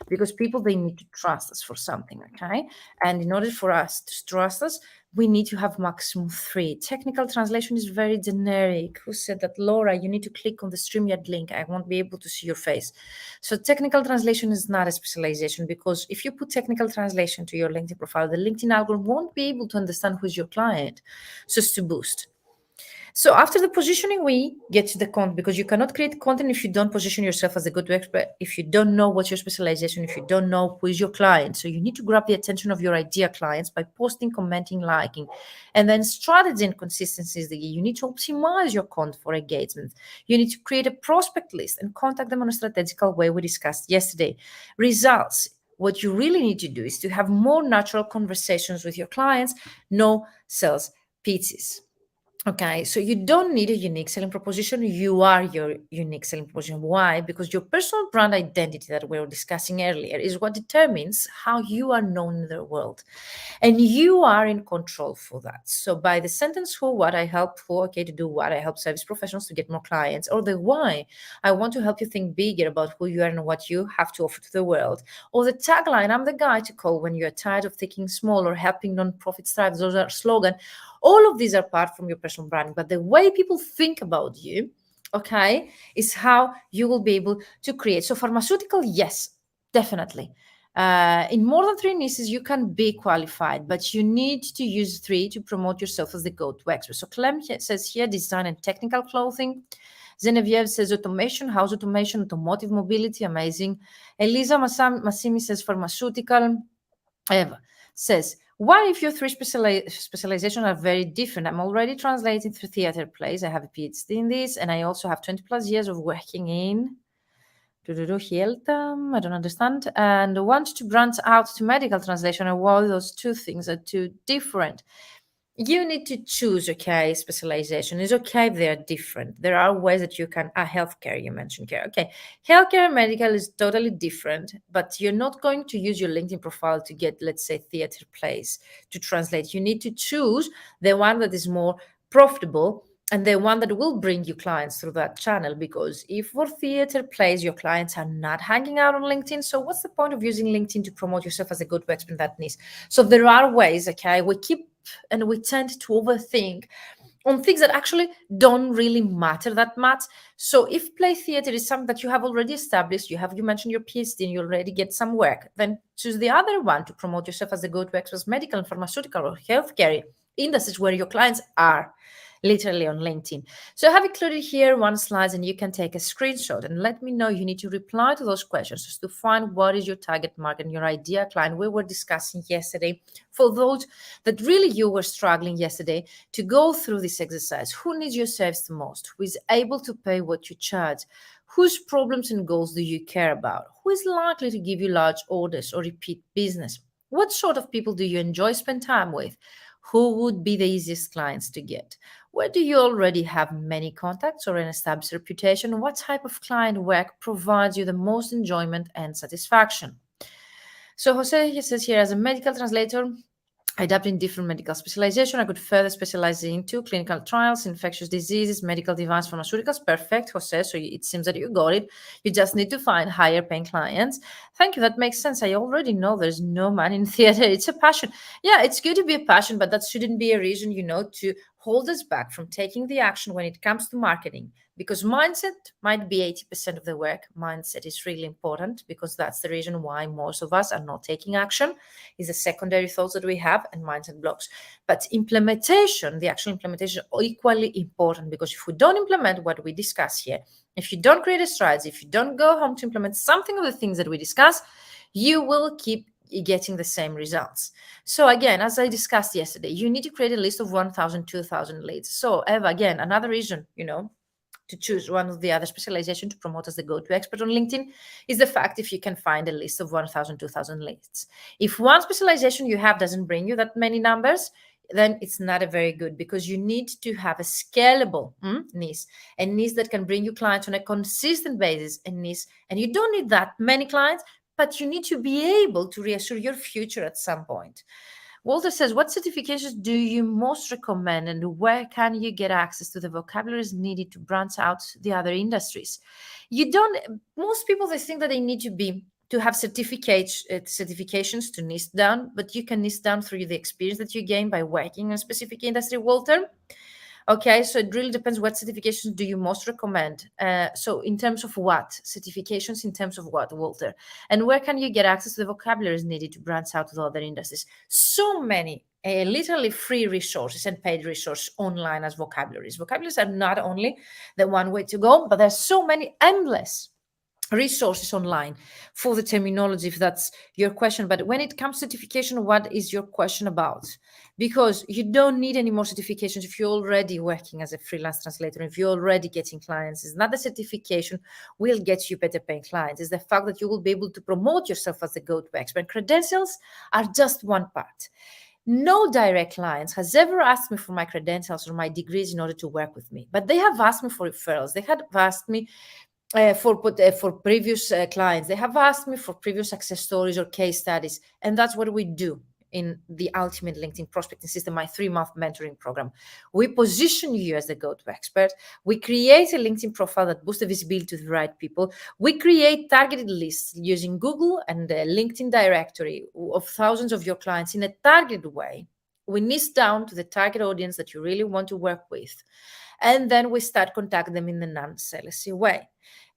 Because people, they need to trust us for something, okay? And in order for us to trust us, we need to have maximum 3. Technical translation is very generic. Who said that? Laura, you need to click on the StreamYard link. I won't be able to see your face. So technical translation is not a specialization, because if you put technical translation to your LinkedIn profile, the LinkedIn algorithm won't be able to understand who's your client. So it's to boost. So after the positioning, we get to the content, because you cannot create content if you don't position yourself as a go-to expert, if you don't know what's your specialization, if you don't know who is your client. So you need to grab the attention of your ideal clients by posting, commenting, liking. And then strategy and consistency is the key. You need to optimize your content for engagement. You need to create a prospect list and contact them on a strategical way we discussed yesterday. Results. What you really need to do is to have more natural conversations with your clients, no sales pitches. Okay, so you don't need a unique selling proposition. You are your unique selling proposition. Why? Because your personal brand identity that we were discussing earlier is what determines how you are known in the world. And you are in control for that. So by the sentence who, what, I help who, okay, to do what, I help service professionals to get more clients, or the why, I want to help you think bigger about who you are and what you have to offer to the world, or the tagline, I'm the guy to call when you're tired of thinking small, or helping non-profits thrive. Those are slogan. All of these are part from your personal branding, but the way people think about you, okay, is how you will be able to create. So pharmaceutical, yes, definitely. In more than 3 niches, you can be qualified, but you need to use 3 to promote yourself as the go-to expert. So Clem says here, design and technical clothing. Genevieve says automation, house automation, automotive mobility, amazing. Elisa Massimi says pharmaceutical. Eva says, what if your 3 specializations are very different? I'm already translating through theater plays. I have a PhD in this, and I also have 20 plus years of working in I don't understand, and want to branch out to medical translation. And while those 2 things are too different, you need to choose, okay, specialization. It's okay if they are different. There are ways that you can, healthcare, you mentioned care. Okay, healthcare and medical is totally different, but you're not going to use your LinkedIn profile to get, let's say, theater plays to translate. You need to choose the one that is more profitable and the one that will bring you clients through that channel. Because if for theater plays, your clients are not hanging out on LinkedIn, so what's the point of using LinkedIn to promote yourself as a good expert in that niche? So there are ways, okay, we tend to overthink on things that actually don't really matter that much. So if play theater is something that you have already established, you mentioned your PhD and you already get some work, then choose the other one to promote yourself as the go-to expert, medical and pharmaceutical or healthcare industries where your clients are literally on LinkedIn. So I have included here 1 slide, and you can take a screenshot and let me know. You need to reply to those questions just to find what is your target market and your ideal client. We were discussing yesterday, for those that really you were struggling yesterday, to go through this exercise. Who needs your service the most? Who is able to pay what you charge? Whose problems and goals do you care about? Who is likely to give you large orders or repeat business? What sort of people do you enjoy spend time with? Who would be the easiest clients to get? Where do you already have many contacts or an established reputation? What type of client work provides you the most enjoyment and satisfaction? So Jose, he says here, as a medical translator, I adapt in different medical specialization. I could further specialize into clinical trials, infectious diseases, medical device, pharmaceuticals. Perfect, Jose. So it seems that you got it. You just need to find higher paying clients. Thank you. That makes sense. I already know there's no money in theater. It's a passion. Yeah, it's good to be a passion, but that shouldn't be a reason, to hold us back from taking the action when it comes to marketing. Because mindset might be 80% of the work. Mindset is really important, because that's the reason why most of us are not taking action, is the secondary thoughts that we have and mindset blocks. But implementation, the actual implementation, is equally important, because if we don't implement what we discuss here, if you don't create a strategy, if you don't go home to implement something of the things that we discuss, you will keep getting the same results. So again, as I discussed yesterday, you need to create a list of 1,000, 2,000 leads. So Eva, again, another reason, to choose one of the other specialization to promote as the go-to expert on LinkedIn is the fact if you can find a list of 1,000, 2,000 leads. If one specialization you have doesn't bring you that many numbers, then it's not a very good, because you need to have a scalable niche, a niche that can bring you clients on a consistent basis, and you don't need that many clients, but you need to be able to reassure your future at some point. Walter says, what certifications do you most recommend and where can you get access to the vocabularies needed to branch out the other industries? You don't, most people, they think that they need to have certifications to niche down, but you can niche down through the experience that you gain by working in a specific industry, Walter. Okay, so it really depends what certifications do you most recommend. So in terms of what? Certifications in terms of what, Walter? And where can you get access to the vocabularies needed to branch out to other industries? So many literally free resources and paid resources online as vocabularies. Vocabularies are not only the one way to go, but there's so many endless resources online for the terminology, if that's your question. But when it comes to certification, what is your question about? Because you don't need any more certifications if you're already working as a freelance translator, if you're already getting clients. It's not the certification will get you better paying clients. It's the fact that you will be able to promote yourself as a go-to expert. Credentials are just one part. No direct clients has ever asked me for my credentials or my degrees in order to work with me, but they have asked me for referrals. They have asked me for previous clients. They have asked me for previous success stories or case studies, and that's what we do in the Ultimate LinkedIn Prospecting System, my 3-month mentoring program. We position you as the go-to expert. We create a LinkedIn profile that boosts the visibility to the right people. We create targeted lists using Google and the LinkedIn directory of thousands of your clients in a targeted way. We niche down to the target audience that you really want to work with. And then we start contacting them in the non-salesy way.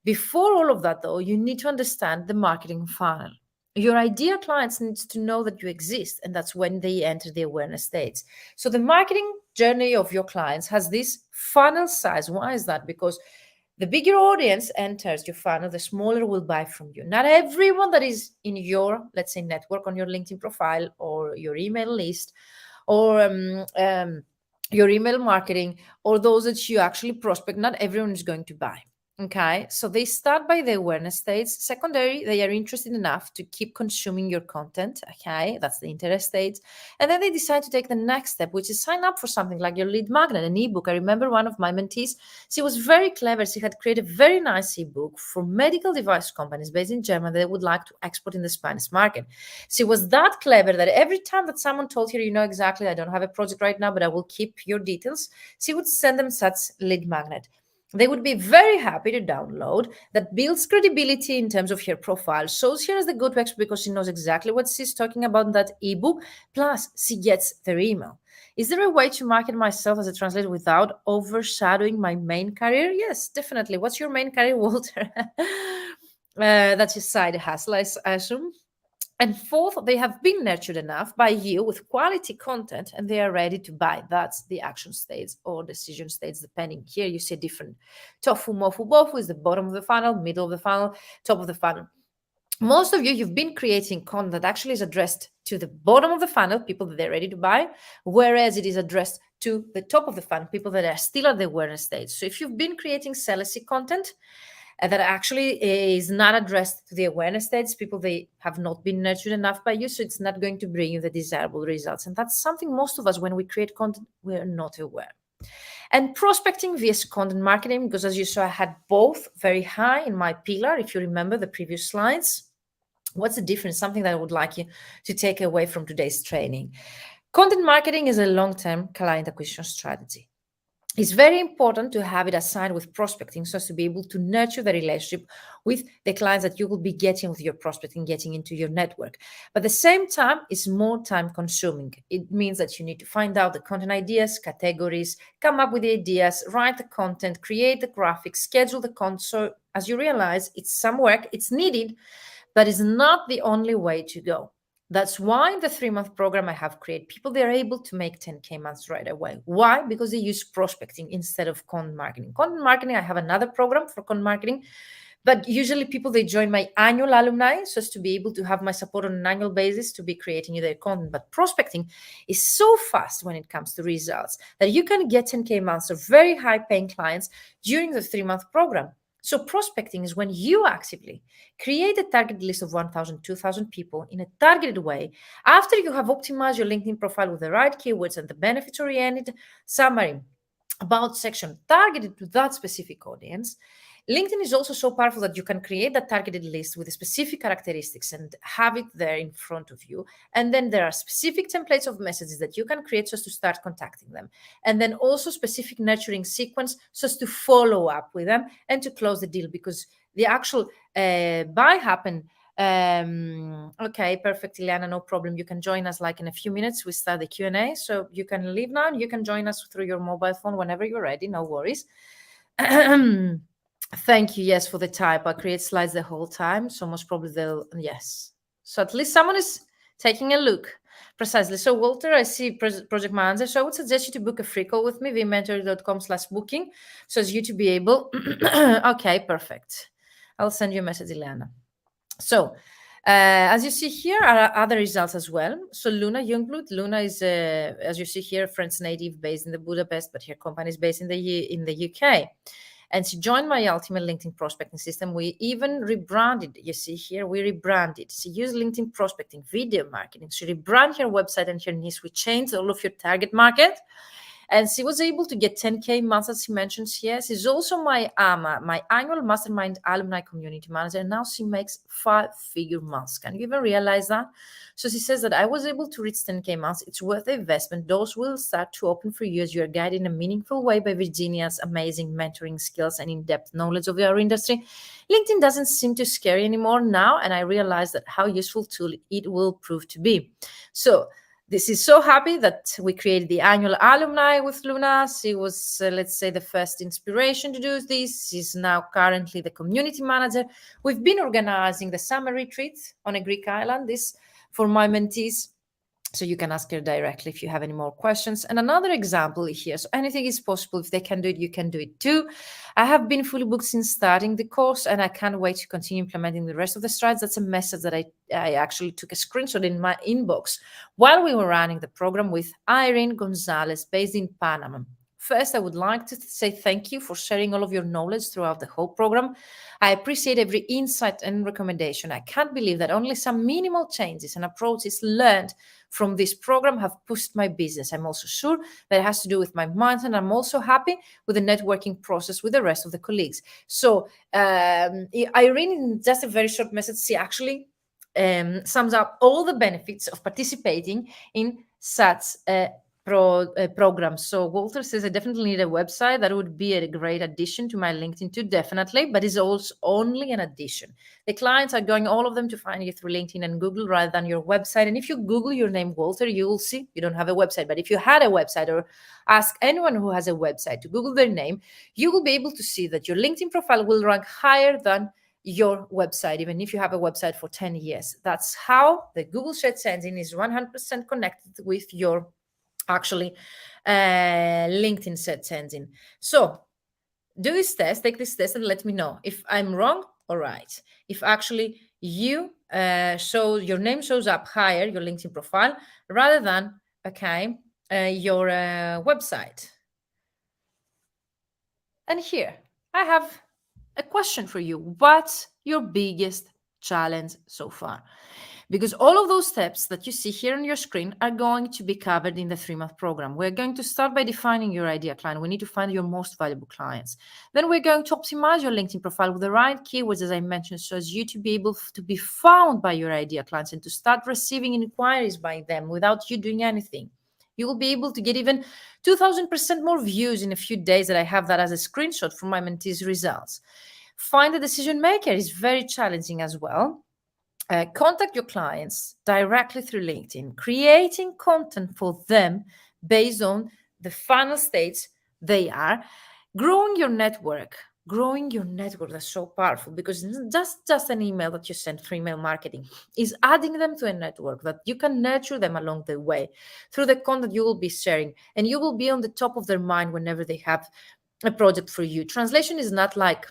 Before all of that, though, you need to understand the marketing funnel. Your ideal clients need to know that you exist, and that's when they enter the awareness stage. So the marketing journey of your clients has this funnel size. Why is that? Because the bigger audience enters your funnel, the smaller will buy from you. Not everyone that is in your, let's say, network on your LinkedIn profile or your email list or your email marketing or those that you actually prospect, not everyone is going to buy. Okay, so they start by the awareness stage. Secondary, they are interested enough to keep consuming your content. Okay, that's the interest stage. And then they decide to take the next step, which is sign up for something like your lead magnet, an ebook. I remember one of my mentees, she was very clever. She had created a very nice ebook for medical device companies based in Germany that would like to export in the Spanish market. She was that clever that every time that someone told her, you know exactly, I don't have a project right now, but I will keep your details, she would send them such lead magnet. They would be very happy to download. That builds credibility in terms of her profile, shows her as the go-to expert because she knows exactly what she's talking about in that ebook, plus she gets their email. Is there a way to market myself as a translator without overshadowing my main career? Yes, definitely. What's your main career, Walter? That's your side hustle, I assume. And fourth, they have been nurtured enough by you with quality content and they are ready to buy. That's the action stage or decision stage, depending. Here you see different. Tofu, mofu, bofu is the bottom of the funnel, middle of the funnel, top of the funnel. Most of you've been creating content that actually is addressed to the bottom of the funnel, people that they're ready to buy, whereas it is addressed to the top of the funnel, people that are still at the awareness stage. So if you've been creating salesy content, that actually is not addressed to the awareness stage, people they have not been nurtured enough by you, so it's not going to bring you the desirable results. And that's something most of us, when we create content, we're not aware. And prospecting vs content marketing, because as you saw, I had both very high in my pillar, if you remember the previous slides. What's the difference? Something that I would like you to take away from today's training. Content marketing is a long-term client acquisition strategy. It's very important to have it assigned with prospecting so as to be able to nurture the relationship with the clients that you will be getting with your prospecting, getting into your network. But at the same time, it's more time consuming. It means that you need to find out the content ideas, categories, come up with the ideas, write the content, create the graphics, schedule the content. So as you realize, it's some work, it's needed, but it's not the only way to go. That's why in the 3-month program I have created people, they're able to make 10K months right away. Why? Because they use prospecting instead of content marketing. Content marketing, I have another program for content marketing, but usually people, they join my annual alumni so as to be able to have my support on an annual basis to be creating their content. But prospecting is so fast when it comes to results that you can get 10K months of very high paying clients during the 3-month program. So prospecting is when you actively create a target list of 1,000, 2,000 people in a targeted way after you have optimized your LinkedIn profile with the right keywords and the benefits-oriented summary about section targeted to that specific audience. LinkedIn is also so powerful that you can create that targeted list with specific characteristics and have it there in front of you. And then there are specific templates of messages that you can create so as to start contacting them. And then also specific nurturing sequence so as to follow up with them and to close the deal, because the actual buy happened. Okay, perfect, Ileana, no problem. You can join us like in a few minutes. We start the Q&A, so you can leave now and you can join us through your mobile phone whenever you're ready, no worries. Thank you, yes, for the type. I create slides the whole time, so most probably they'll, yes. So at least someone is taking a look. Precisely. So Walter, I see project manager. So I would suggest you to book a free call with me, vmentor.com/booking, so as you to be able, okay, perfect. I'll send you a message, Ileana. So as you see here are other results as well. So Luna Youngblood. Luna is, as you see here, French native based in the Budapest, but her company is based in the UK. And she joined my ultimate LinkedIn prospecting system. We even rebranded. You see here, we rebranded. She used LinkedIn prospecting, video marketing. She rebranded her website and her niche. We changed all of your target market. And she was able to get 10K months, as she mentions here. She's also my AMA, my annual mastermind alumni community manager. And now she makes 5-figure months. Can you even realize that? So she says that I was able to reach 10K months. It's worth the investment. Doors will start to open for you as you are guided in a meaningful way by Virginia's amazing mentoring skills and in-depth knowledge of our industry. LinkedIn doesn't seem too scary anymore now. And I realize that how useful tool it will prove to be. So this is so happy that we created the annual alumni with Luna. She was, let's say, the first inspiration to do this. She's now currently the community manager. We've been organizing the summer retreat on a Greek island, this for my mentees. So you can ask her directly if you have any more questions. And another example here. So anything is possible. If they can do it, you can do it too. I have been fully booked since starting the course, and I can't wait to continue implementing the rest of the strides. That's a message that I actually took a screenshot in my inbox while we were running the program with Irene Gonzalez, based in Panama. First, I would like to say thank you for sharing all of your knowledge throughout the whole program. I appreciate every insight and recommendation. I can't believe that only some minimal changes and approaches learned from this program have pushed my business. I'm also sure that it has to do with my mindset. And I'm also happy with the networking process with the rest of the colleagues. So Irene, in just a very short message, she actually sums up all the benefits of participating in such a program. So Walter says, I definitely need a website. That would be a great addition to my LinkedIn too, definitely, but it's also only an addition. The clients are going, all of them, to find you through LinkedIn and Google rather than your website. And if you Google your name, Walter, you will see you don't have a website. But if you had a website, or ask anyone who has a website to Google their name, you will be able to see that your LinkedIn profile will rank higher than your website, even if you have a website for 10 years. That's how the Google search engine is 100% connected with your actually LinkedIn search engine. So do this test, take this test, and let me know if I'm wrong or right. If actually you show your name shows up higher, your LinkedIn profile, rather than your website. And here I have a question for you. What's your biggest challenge so far? Because all of those steps that you see here on your screen are going to be covered in the 3-month program. We're going to start by defining your ideal client. We need to find your most valuable clients. Then we're going to optimize your LinkedIn profile with the right keywords, as I mentioned, so as you to be able to be found by your ideal clients and to start receiving inquiries by them without you doing anything. You will be able to get even 2,000% more views in a few days. That I have that as a screenshot from my mentees' results. Find a decision maker is very challenging as well. Contact your clients directly through LinkedIn, creating content for them based on the final stage they are. Growing your network. That's so powerful, because it's just an email that you send through email marketing is adding them to a network that you can nurture them along the way through the content you will be sharing, and you will be on the top of their mind whenever they have a project for you. Translation is not like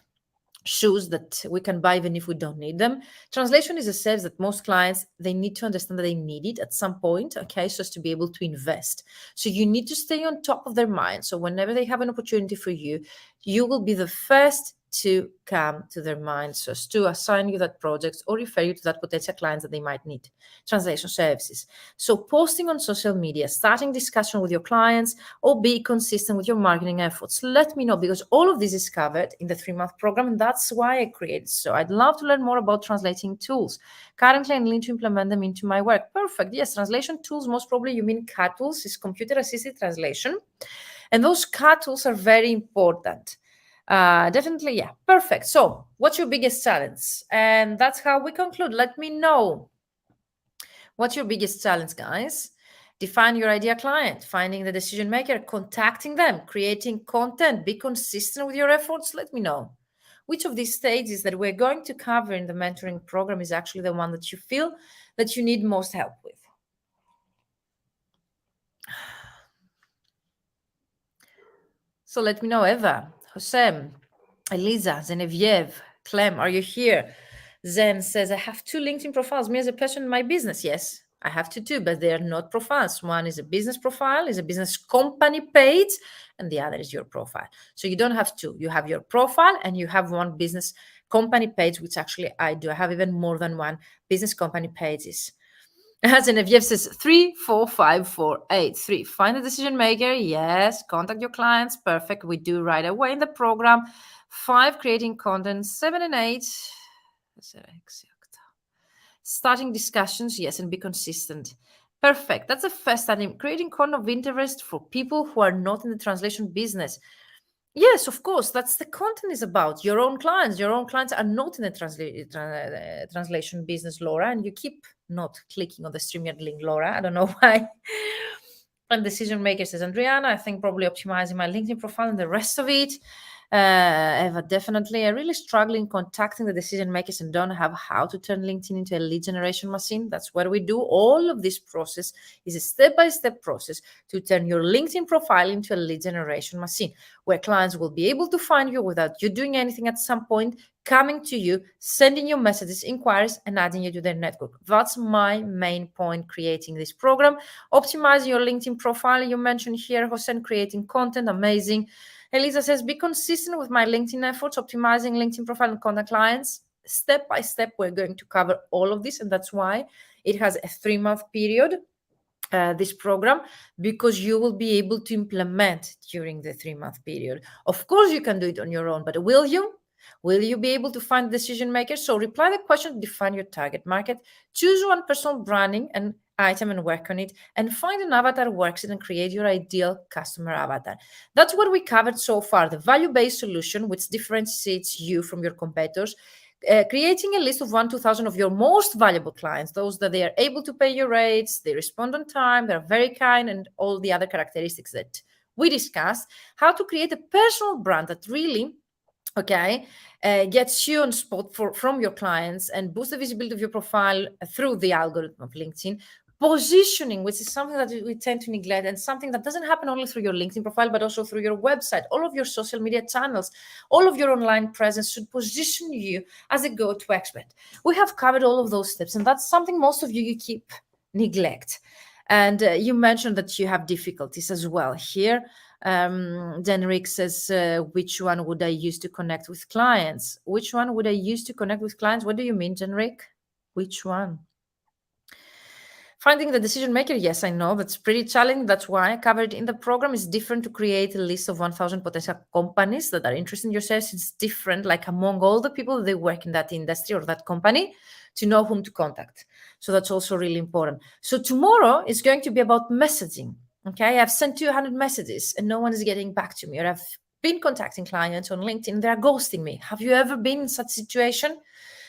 shoes that we can buy even if we don't need them. Translation is a service that most clients, they need to understand that they need it at some point, so as to be able to invest. So you need to stay on top of their mind. So whenever they have an opportunity for you, you will be the first to come to their minds so as to assign you that project or refer you to that potential clients that they might need translation services. So posting on social media, starting discussion with your clients, or be consistent with your marketing efforts. Let me know, because all of this is covered in the 3-month program, and that's why I created. So I'd love to learn more about translating tools. Currently, I need to implement them into my work. Perfect. Yes, translation tools, most probably you mean CAT tools, is computer-assisted translation. And those CAT tools are very important. Definitely, yeah, perfect. So what's your biggest challenge? And that's how we conclude. Let me know. What's your biggest challenge, guys? Define your ideal client, finding the decision maker, contacting them, creating content, be consistent with your efforts. Let me know. Which of these stages that we're going to cover in the mentoring program is actually the one that you feel that you need most help with? So let me know. Eva, Hosem, Eliza, Zenevieve, Clem, are you here? Zen says, I have 2 LinkedIn profiles, me as a person in my business. Yes, I have to too, but they are not profiles. One is a business profile, is a business company page, and the other is your profile. So you don't have 2. You have your profile and you have 1 business company page, which actually I do. I have even more than 1 business company pages. Genevieve says 3, 4, 5, 4, 8, 3. Find the decision maker. Yes. Contact your clients. Perfect. We do right away in the program. 5, creating content. 7 and 8. Starting discussions. Yes. And be consistent. Perfect. That's the first time. Creating content of interest for people who are not in the translation business. Yes, of course. That's the content is about. Your own clients. Your own clients are not in the translation business, Laura, and you keep not clicking on the StreamYard link, Laura. I don't know why. And decision maker says, Adriana, I think probably optimizing my LinkedIn profile and the rest of it. Eva, definitely. I'm really struggling contacting the decision makers and don't have how to turn LinkedIn into a lead generation machine. That's what we do. All of this process is a step-by-step process to turn your LinkedIn profile into a lead generation machine, where clients will be able to find you without you doing anything at some point, coming to you, sending you messages, inquiries, and adding you to their network. That's my main point creating this program. Optimizing your LinkedIn profile. You mentioned here, Hossein, creating content. Amazing. Elisa says, be consistent with my LinkedIn efforts, optimizing LinkedIn profile and contact clients. Step by step, we're going to cover all of this. And that's why it has a 3-month period, this program, because you will be able to implement during the 3-month period. Of course, you can do it on your own, but will you? Will you be able to find decision makers? So reply the question, define your target market, choose one personal branding and item and work on it, and find an avatar works it and create your ideal customer avatar. That's what we covered so far, the value-based solution, which differentiates you from your competitors. Creating a list of 1,000 of your most valuable clients, those that they are able to pay your rates, they respond on time, they're very kind, and all the other characteristics that we discussed. How to create a personal brand that really gets you on spot from your clients and boost the visibility of your profile through the algorithm of LinkedIn. Positioning, which is something that we tend to neglect, and something that doesn't happen only through your LinkedIn profile, but also through your website. All of your social media channels, all of your online presence should position you as a go-to expert. We have covered all of those steps, and that's something most of you keep neglect. And you mentioned that you have difficulties as well here. Denrick says, which one would I use to connect with clients? Which one would I use to connect with clients? What do you mean, Denrick? Which one? Finding the decision maker, yes, I know that's pretty challenging. That's why I covered in the program. It's different to create a list of 1,000 potential companies that are interested in your service. It's different, like among all the people that they work in that industry or that company, to know whom to contact. So that's also really important. So tomorrow is going to be about messaging. Okay, I've sent 200 messages and no one is getting back to me, or I've been contacting clients on LinkedIn, they're ghosting me. Have you ever been in such a situation?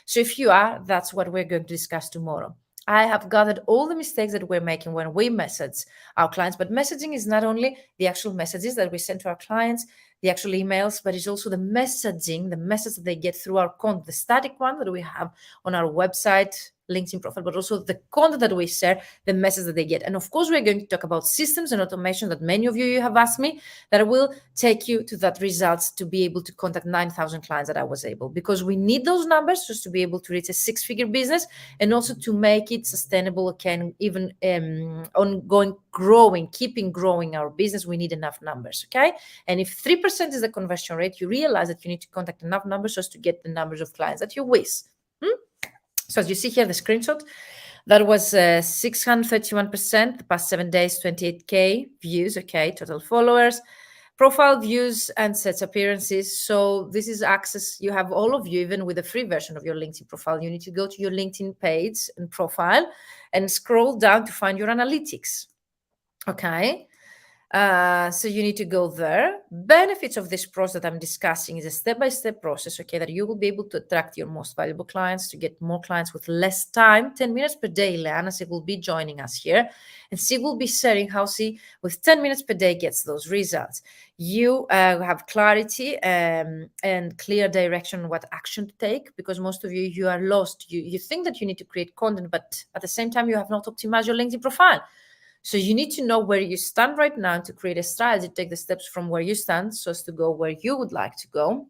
So if you are, that's what we're going to discuss tomorrow. I have gathered all the mistakes that we're making when we message our clients, but messaging is not only the actual messages that we send to our clients, the actual emails, but it's also the messaging, the message that they get through our content, the static one that we have on our website, LinkedIn profile, but also the content that we share, the message that they get. And of course, we're going to talk about systems and automation that many of you have asked me, that will take you to that results to be able to contact 9,000 clients that I was able, because we need those numbers just to be able to reach a 6-figure business, and also to make it sustainable, again, even ongoing, growing, keeping growing our business. We need enough numbers, okay? And if 3% is the conversion rate, you realize that you need to contact enough numbers just to get the numbers of clients that you wish. So as you see here, the screenshot, that was 631%, the past 7 days, 28K views, okay, total followers, profile views, and search appearances. So this is access. You have all of you, even with the free version of your LinkedIn profile. You need to go to your LinkedIn page and profile and scroll down to find your analytics, okay? So you need to go there. Benefits of this process that I'm discussing is a step-by-step process, okay, that you will be able to attract your most valuable clients, to get more clients with less time. 10 minutes per day, Ileana, she will be joining us here, and she will be sharing how she, with 10 minutes per day, gets those results. You have clarity and clear direction on what action to take, because most of you are lost. You think that you need to create content, but at the same time, you have not optimized your LinkedIn profile. So you need to know where you stand right now to create a strategy, take the steps from where you stand so as to go where you would like to go.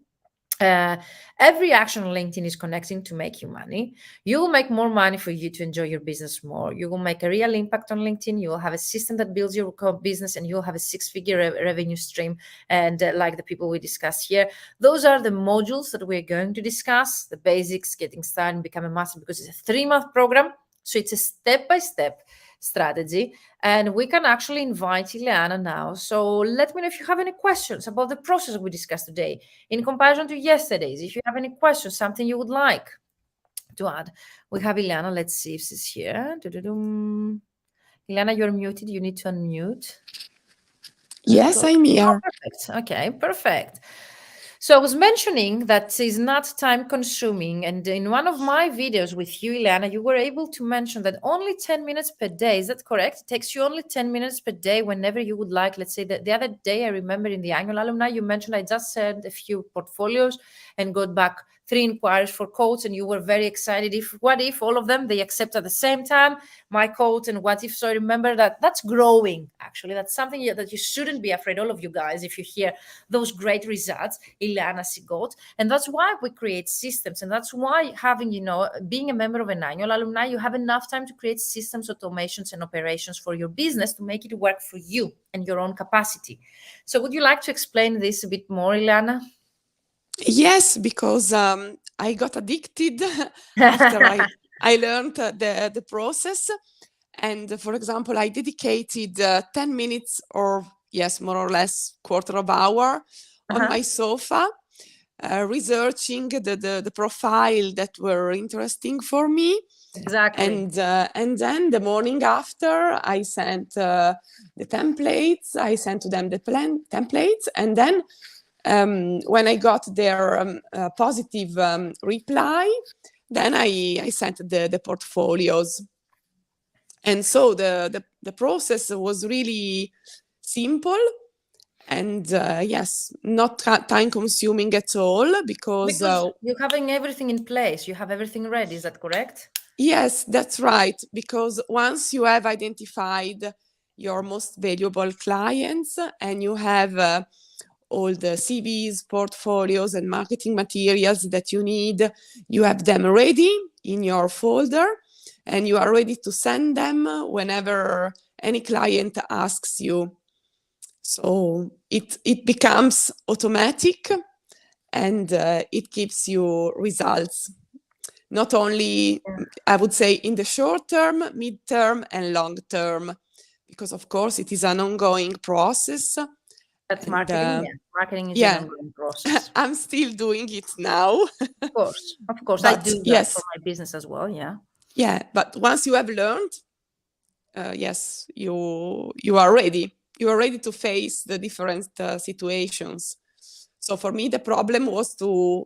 Every action on LinkedIn is connecting to make you money. You will make more money for you to enjoy your business more. You will make a real impact on LinkedIn. You will have a system that builds your business, and you'll have a 6-figure revenue stream. And like the people we discussed here, those are the modules that we're going to discuss, the basics, getting started, and become a master, because it's a 3-month program. So it's a step-by-step strategy, and we can actually invite Ileana now. So let me know if you have any questions about the process we discussed today in comparison to yesterday's. If you have any questions, something you would like to add. We have Ileana. Let's see if she's here. Ileana, you're muted. You need to unmute. Yes, I'm here. Perfect. Okay, perfect. So I was mentioning that it's not time consuming. And in one of my videos with you, Ileana, you were able to mention that only 10 minutes per day. Is that correct? It takes you only 10 minutes per day whenever you would like. Let's say that the other day, I remember in the annual alumni, you mentioned I just sent a few portfolios and got back 3 inquiries for quotes, and you were very excited. What if all of them, they accept at the same time my quote, and what if? So I remember that that's growing, actually. That's something that you shouldn't be afraid, all of you guys, if you hear those great results Ileana got. And that's why we create systems. And that's why having, being a member of an annual alumni, you have enough time to create systems, automations, and operations for your business to make it work for you and your own capacity. So would you like to explain this a bit more, Ileana? Yes, because I got addicted after I learned the process. And for example, I dedicated 10 minutes or yes, more or less quarter of hour on my sofa, researching the profile that were interesting for me. Exactly. And then the morning after, I sent the templates. I sent to them the templates, and then when I got their positive reply, then I sent the portfolios. And so the process was really simple and yes, not time consuming at all, because you're having everything in place. You have everything ready. Is that correct? Yes, that's right. Because once you have identified your most valuable clients and you have all the CVs, portfolios, and marketing materials that you need, you have them ready in your folder, and you are ready to send them whenever any client asks you. So it becomes automatic, and it gives you results. Not only, I would say, in the short term, mid-term, and long term, because of course it is an ongoing process. That's marketing. Marketing is an ongoing process. I'm still doing it now. Of course, but, I do that for my business as well. Yeah, but once you have learned, yes, you are ready. You are ready to face the different situations. So for me, the problem was to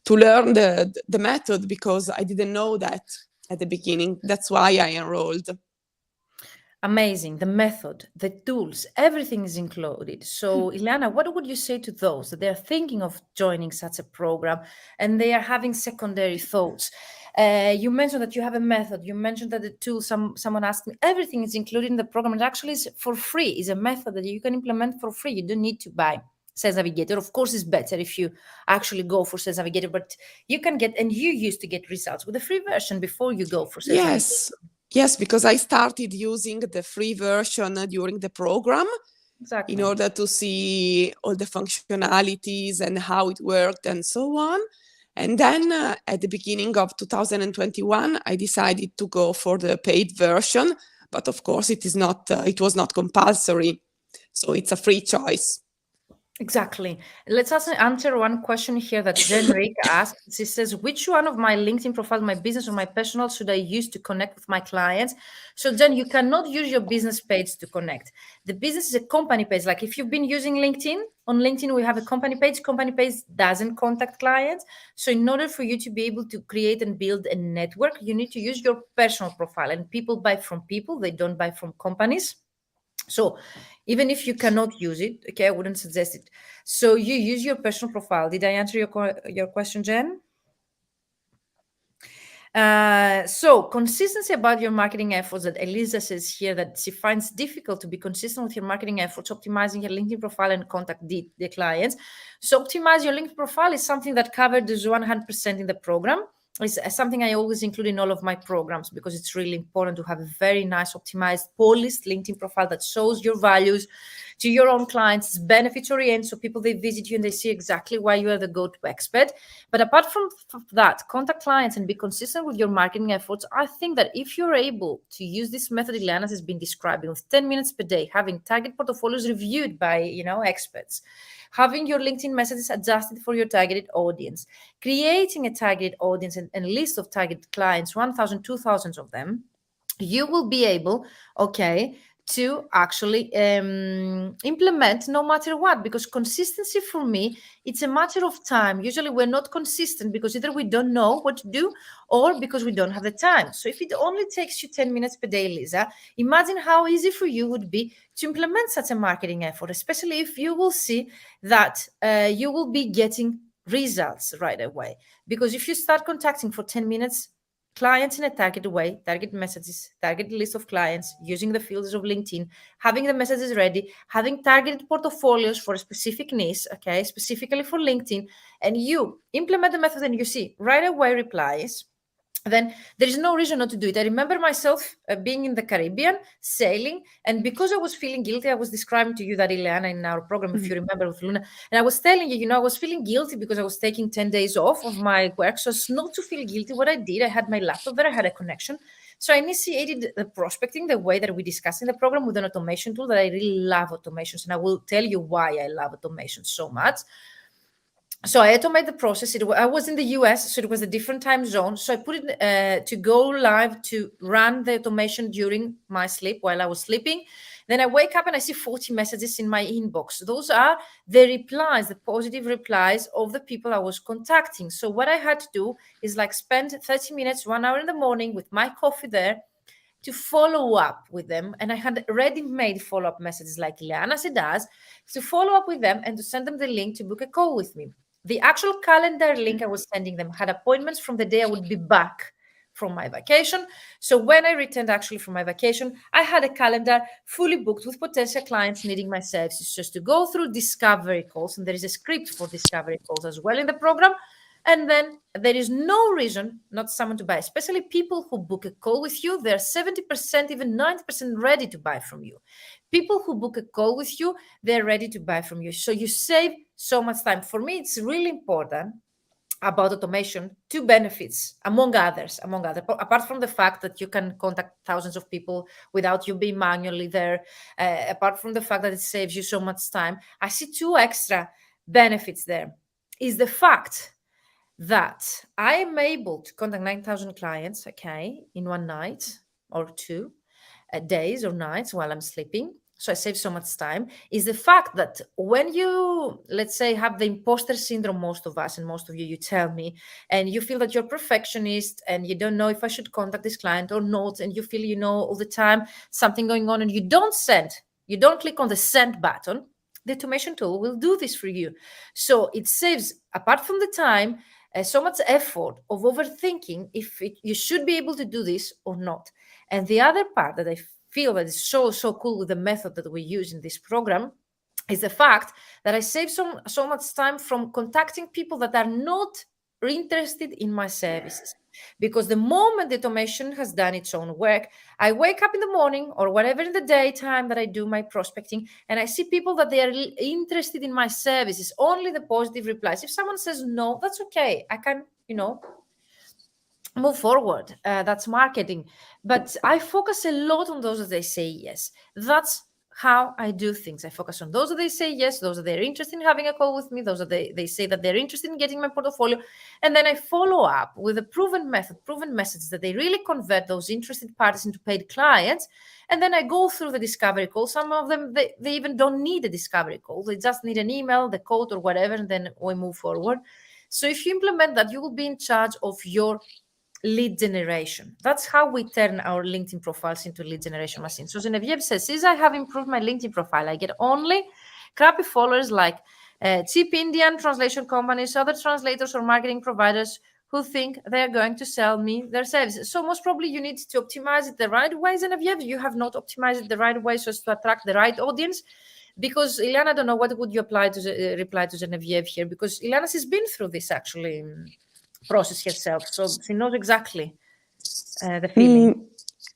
learn the method, because I didn't know that at the beginning. That's why I enrolled. Amazing. The method, the tools, everything is included. So, Ileana, what would you say to those that they're thinking of joining such a program and they are having secondary thoughts? You mentioned that you have a method. You mentioned that the tool, someone asked me, everything is included in the program. It actually is for free. It's a method that you can implement for free. You don't need to buy Sales Navigator. Of course, it's better if you actually go for Sales Navigator, but you can get, and you used to get results with the free version before you go for Sales Navigator. Yes, because I started using the free version during the program. Exactly. In order to see all the functionalities and how it worked and so on. And then at the beginning of 2021, I decided to go for the paid version, but of course it was not compulsory. So it's a free choice. Exactly. Let's answer one question here that Jen Rick asked. She says, which one of my LinkedIn profile, my business or my personal, should I use to connect with my clients? So Jen, you cannot use your business page to connect. The business is a company page. Like if you've been using LinkedIn, on LinkedIn, we have a company page. Company page doesn't contact clients. So in order for you to be able to create and build a network, you need to use your personal profile. And people buy from people. They don't buy from companies. So even if you cannot use it, okay, I wouldn't suggest it. So you use your personal profile. Did I answer your question, Jen? So consistency about your marketing efforts, that Elisa says here that she finds difficult to be consistent with your marketing efforts, optimizing your LinkedIn profile and contact the clients. So optimize your LinkedIn profile is something that covered this 100% in the program. It's something I always include in all of my programs because it's really important to have a very nice, optimized, polished LinkedIn profile that shows your values to your own clients, benefits oriented, so people, they visit you and they see exactly why you are the go-to expert. But apart from that, contact clients and be consistent with your marketing efforts. I think that if you're able to use this method Ileana has been describing with 10 minutes per day, having target portfolios reviewed by experts, having your LinkedIn messages adjusted for your targeted audience, creating a targeted audience and list of target clients, 1,000, 2,000 of them, you will be able, to actually implement no matter what, because consistency for me, it's a matter of time. Usually we're not consistent because either we don't know what to do or because we don't have the time. So if it only takes you 10 minutes per day, Lisa, imagine how easy for you would be to implement such a marketing effort, especially if you will see that you will be getting results right away. Because if you start contacting for 10 minutes clients in a targeted way, target messages, target list of clients, using the filters of LinkedIn, having the messages ready, having targeted portfolios for a specific niche, okay, specifically for LinkedIn, and you implement the method and you see right away replies, then there is no reason not to do it. I remember myself being in the Caribbean, sailing, and because I was feeling guilty, I was describing to you that, Ileana, in our program, if you remember with Luna, and I was telling you, I was feeling guilty because I was taking 10 days off of my work. So as not to feel guilty, what I did, I had my laptop there, I had a connection. So I initiated the prospecting the way that we discussed in the program with an automation tool that I really love automations. And I will tell you why I love automation so much. So I automate the process. I was in the US, so it was a different time zone. So I put it to go live to run the automation during my sleep while I was sleeping. Then I wake up and I see 40 messages in my inbox. Those are the replies, the positive replies of the people I was contacting. So what I had to do is like spend 30 minutes, 1 hour in the morning with my coffee there to follow up with them. And I had ready-made follow-up messages like Ileana said does, to follow up with them and to send them the link to book a call with me. The actual calendar link I was sending them had appointments from the day I would be back from my vacation. So when I returned actually from my vacation, I had a calendar fully booked with potential clients needing my services, just to go through discovery calls. And there is a script for discovery calls as well in the program. And then there is no reason not someone to buy, especially people who book a call with you. They're 70%, even 90% ready to buy from you. People who book a call with you, they're ready to buy from you. So you save so much time. For me, it's really important about automation, two benefits, among others, apart from the fact that you can contact thousands of people without you being manually there, apart from the fact that it saves you so much time, I see two extra benefits there. Is the fact that I am able to contact 9,000 clients, okay, in one night or two days or nights while I'm sleeping. So I save so much time. Is the fact that when you, let's say, have the imposter syndrome, most of us and most of you, you tell me, and you feel that you're perfectionist and you don't know if I should contact this client or not, and you feel, all the time something going on, and you don't click on the send button, the automation tool will do this for you. So it saves, apart from the time, so much effort of overthinking if you should be able to do this or not. And the other part that I feel that is so cool with the method that we use in this program is the fact that I save so much time from contacting people that are not interested in my services. Because the moment the automation has done its own work, I wake up in the morning or whatever in the daytime that I do my prospecting, and I see people that they are interested in my services, only the positive replies. If someone says no, that's okay. I can, move forward. That's marketing. But I focus a lot on those that they say yes. That's how I do things. I focus on those that they say yes, those that they're interested in having a call with me, those that they say that they're interested in getting my portfolio. And then I follow up with a proven method, proven messages that they really convert those interested parties into paid clients. And then I go through the discovery call. Some of them, they even don't need a discovery call. They just need an email, the code or whatever, and then we move forward. So if you implement that, you will be in charge of your lead generation. That's how we turn our LinkedIn profiles into lead generation machines. So Genevieve says, since I have improved my LinkedIn profile, I get only crappy followers like cheap Indian translation companies, other translators or marketing providers who think they're going to sell me their services. So most probably you need to optimize it the right way, Genevieve. You have not optimized it the right way so as to attract the right audience. Because Ileana, I don't know, what would you apply to reply to Genevieve here? Because Ileana has been through this actually process herself, so she knows exactly the feeling.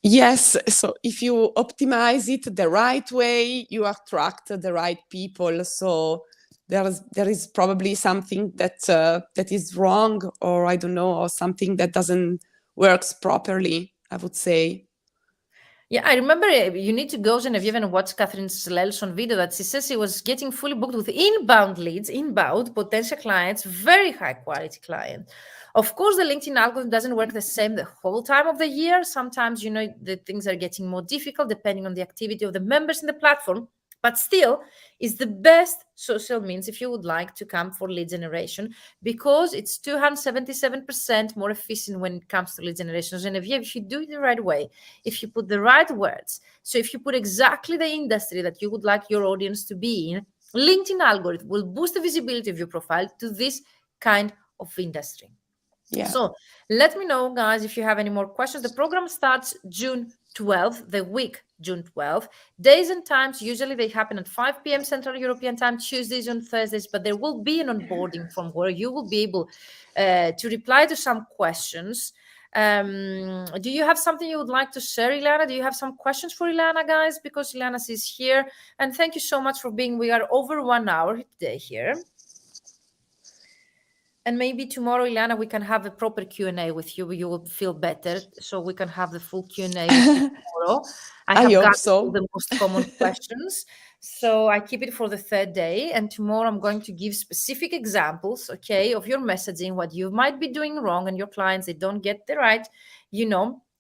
Yes, so if you optimize it the right way, you attract the right people. So there is probably something that is wrong, or I don't know, or something that doesn't works properly, I would say. Yeah, I remember you need to go, Genevieve, and watch Catherine Slelson video that she says she was getting fully booked with inbound leads, inbound potential clients, very high quality clients. Of course, the LinkedIn algorithm doesn't work the same the whole time of the year. Sometimes, the things are getting more difficult depending on the activity of the members in the platform. But still, is the best social means if you would like to come for lead generation, because it's 277% more efficient when it comes to lead generation. Genevieve, if you do it the right way, if you put the right words, so if you put exactly the industry that you would like your audience to be in, LinkedIn algorithm will boost the visibility of your profile to this kind of industry. Yeah. So let me know, guys, if you have any more questions. The program starts June 12th, the week June 12th. Days and times, usually they happen at 5 p.m. Central European Time, Tuesdays and Thursdays, but there will be an onboarding form where you will be able to reply to some questions. Do you have something you would like to share, Ileana? Do you have some questions for Ileana, guys? Because Ileana is here. And thank you so much for being. We are over 1 hour today here. And maybe tomorrow, Ileana, we can have a proper Q&A with you. You will feel better. So we can have the full Q&A with you tomorrow. I have hope got so. all the most common questions. So I keep it for the third day. And tomorrow I'm going to give specific examples, okay, of your messaging, what you might be doing wrong, and your clients, they don't get the right,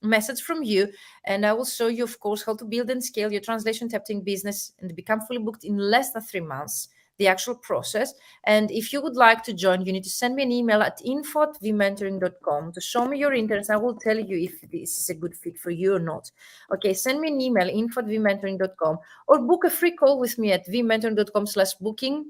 message from you. And I will show you, of course, how to build and scale your translation typing business and become fully booked in less than 3 months. The actual process. And if you would like to join, you need to send me an email at info@vmentoring.com to show me your interest. I will tell you if this is a good fit for you or not. Okay, send me an email, info@vmentoring.com, or book a free call with me at vmentoring.com/booking.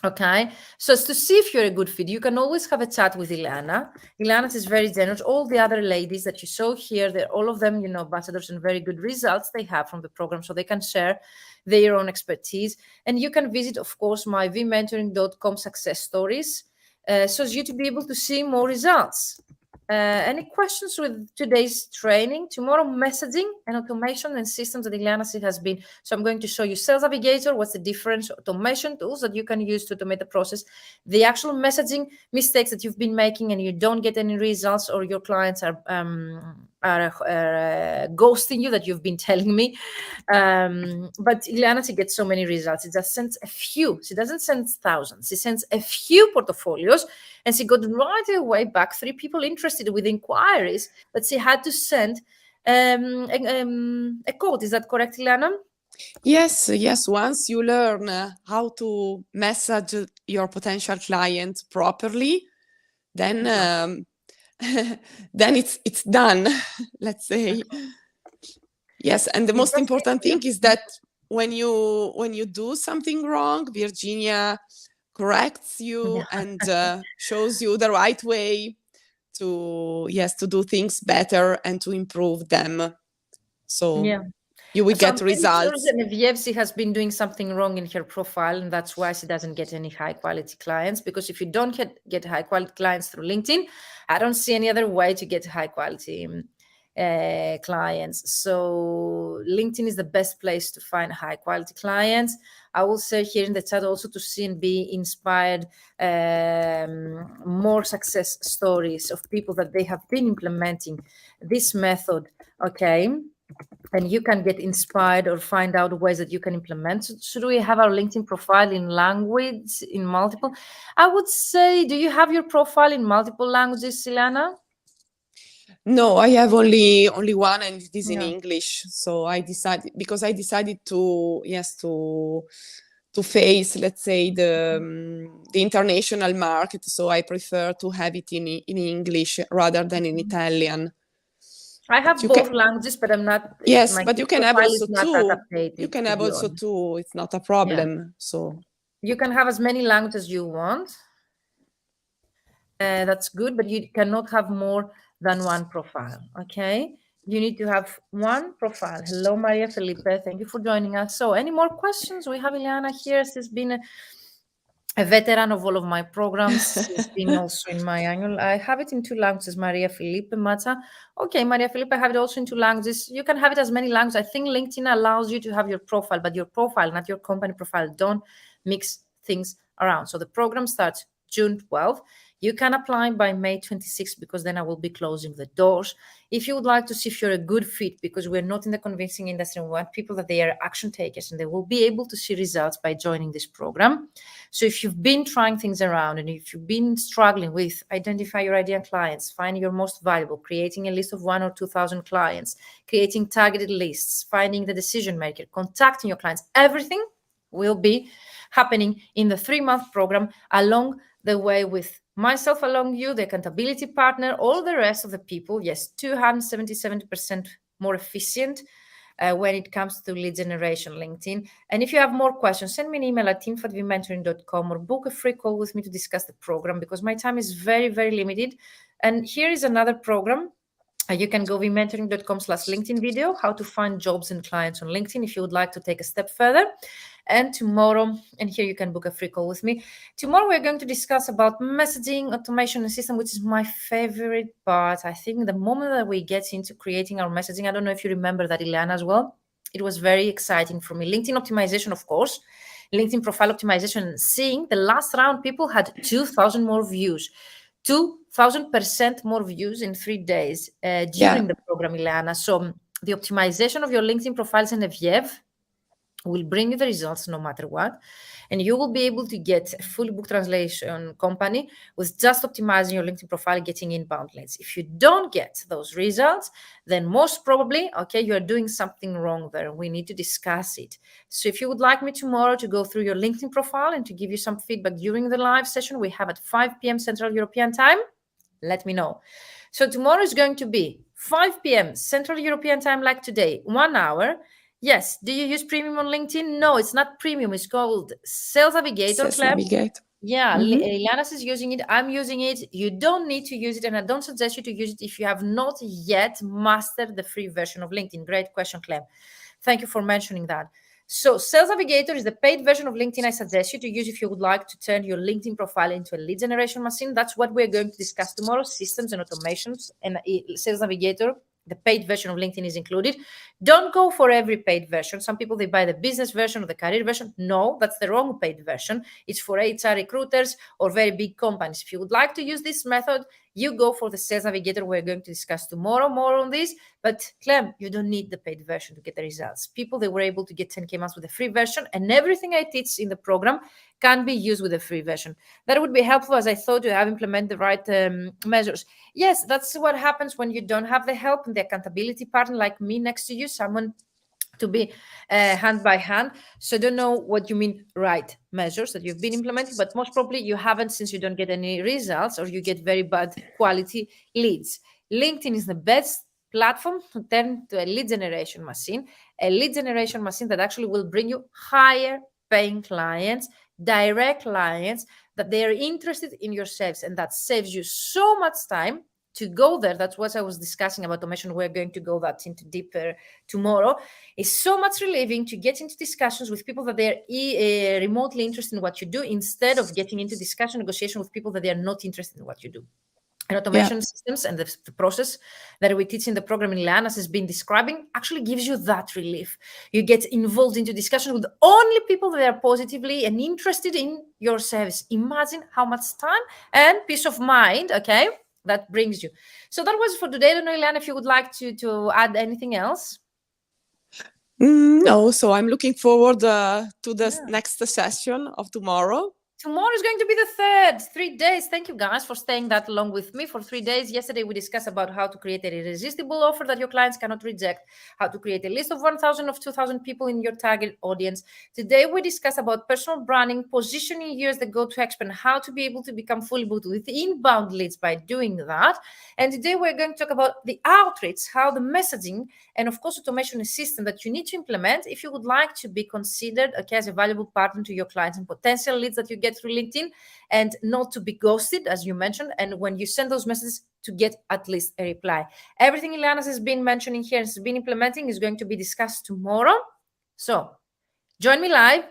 Okay, so as to see if you're a good fit, you can always have a chat with Ileana. Ileana is very generous. All the other ladies that you saw here, they're all of them, ambassadors, and very good results they have from the program, so they can share their own expertise. And you can visit, of course, my vmentoring.com success stories, so as you to be able to see more results. Any questions with today's training? Tomorrow, messaging and automation and systems that Ileana has been. So I'm going to show you Sales Navigator, what's the difference, automation tools that you can use to automate the process, the actual messaging mistakes that you've been making and you don't get any results, or your clients are ghosting you, that you've been telling me. But Ileana, she gets so many results. She just sends a few. She doesn't send thousands. She sends a few portfolios, and she got right away back 3 people interested with inquiries, but she had to send a code. Is that correct, Ileana? Yes. Once you learn how to message your potential client properly, then then it's done. Let's say. Yes, and the most important thing is that when you do something wrong, Virginia corrects you and shows you the right way to do things better and to improve them. So you will So I'm get pretty sure results. Genevieve, she has been doing something wrong in her profile, and that's why she doesn't get any high quality clients. Because if you don't get high quality clients through LinkedIn, I don't see any other way to get high quality clients. So LinkedIn is the best place to find high quality clients. I will say here in the chat also to see and be inspired more success stories of people that they have been implementing this method. Okay. And you can get inspired or find out ways that you can implement. So should we have our LinkedIn profile in language, in multiple? I would say, do you have your profile in multiple languages, Silana? No, I have only one, and it is in Yeah. English. So I decided to to face, let's say, the international market. So I prefer to have it in English rather than in Italian. I But have both languages, but I'm not. yes, My but you can have profile also is not that two. You updated, can to have be also honest. two. It's not a Yeah. problem. So You can have as many languages as you want. That's good, but you cannot have more than one profile. Okay. You need to have one profile. Hello, Maria Felipe. Thank you for joining us. So, any more questions? We have Ileana here. She's been a veteran of all of my programs. She's been also in my annual. I have it in two languages, Maria Felipe Mata. Okay, Maria Felipe, I have it also in two languages. You can have it as many languages. I think LinkedIn allows you to have your profile, but your profile, not your company profile. Don't mix things around. So the program starts June 12th. You can apply by May 26th because then I will be closing the doors. If you would like to see if you're a good fit, because we're not in the convincing industry, we want people that they are action takers and they will be able to see results by joining this program. So if you've been trying things around and if you've been struggling with identify your ideal clients, finding your most valuable, creating a list of 1,000 or 2,000 clients, creating targeted lists, finding the decision maker, contacting your clients, everything will be happening in the 3-month program along the way with myself, along you, the accountability partner, all the rest of the people. Yes, 270% more efficient when it comes to lead generation LinkedIn. And if you have more questions, send me an email at info@vmentoring.com or book a free call with me to discuss the program because my time is very, very limited. And here is another program. You can go vmentoring.com/LinkedIn video, how to find jobs and clients on LinkedIn if you would like to take a step further. And tomorrow, and here you can book a free call with me. Tomorrow we're going to discuss about messaging, automation, and system, which is my favorite part. I think the moment that we get into creating our messaging, I don't know if you remember that, Ileana, as well. It was very exciting for me. LinkedIn optimization, of course, LinkedIn profile optimization, seeing the last round, people had 2,000 more views. 2,000% more views in 3 days during the program, Ileana. So the optimization of your LinkedIn profiles in Genevieve will bring you the results no matter what. And you will be able to get a full book translation company with just optimizing your LinkedIn profile, getting inbound leads. If you don't get those results, then most probably, okay, you're doing something wrong there. We need to discuss it. So if you would like me tomorrow to go through your LinkedIn profile and to give you some feedback during the live session we have at 5 p.m. Central European time, let me know. So tomorrow is going to be 5 p.m. Central European time, like today, 1 hour. Yes. Do you use premium on LinkedIn? No, it's not premium. It's called Sales Navigator. Yeah, Lianas is using it. I'm using it. You don't need to use it, and I don't suggest you to use it if you have not yet mastered the free version of LinkedIn. Great question, Clem. Thank you for mentioning that. So Sales Navigator is the paid version of LinkedIn I suggest you to use if you would like to turn your LinkedIn profile into a lead generation machine. That's what we're going to discuss tomorrow, systems and automations, and Sales Navigator. The paid version of LinkedIn is included. Don't go for every paid version. Some people, they buy the business version or the career version. No, that's the wrong paid version. It's for HR recruiters or very big companies. If you would like to use this method, you go for the Sales Navigator. We're going to discuss tomorrow more on this. But Clem, you don't need the paid version to get the results. People, they were able to get 10K months with the free version, and everything I teach in the program can be used with the free version. That would be helpful, as I thought, to have implemented the right measures. Yes, that's what happens when you don't have the help and the accountability partner like me next to you, someone to be hand by hand. So I don't know what you mean right measures that you've been implementing, but most probably you haven't, since you don't get any results or you get very bad quality leads. LinkedIn is the best platform to turn to a lead generation machine that actually will bring you higher paying clients direct clients that they are interested in your service, and that saves you so much time to go there. That's what I was discussing about automation. We're going to go that into deeper tomorrow. It's so much relieving to get into discussions with people that they're remotely interested in what you do, instead of getting into discussion negotiation with people that they are not interested in what you do. And automation systems and the process that we teach in the program in Lianas has been describing actually gives you that relief. You get involved into discussion with only people that are positively and interested in your service. Imagine how much time and peace of mind, okay, that brings you. So that was for today. I don't know, Ileana, if you would like to add anything else. No, so I'm looking forward to the next session of tomorrow. Tomorrow is going to be the third. 3 days. Thank you guys for staying that long with me for 3 days. Yesterday, we discussed about how to create an irresistible offer that your clients cannot reject, how to create a list of 1,000 of 2,000 people in your target audience. Today, we discuss about personal branding, positioning you as the go-to expert, and how to be able to become fully booked with inbound leads by doing that. And today, we're going to talk about the outreach, how the messaging, and of course, automation system that you need to implement if you would like to be considered, okay, as a valuable partner to your clients and potential leads that you get through LinkedIn, and not to be ghosted, as you mentioned, and when you send those messages, to get at least a reply. Everything Ileana has been mentioning here and has been implementing is going to be discussed tomorrow. So join me live,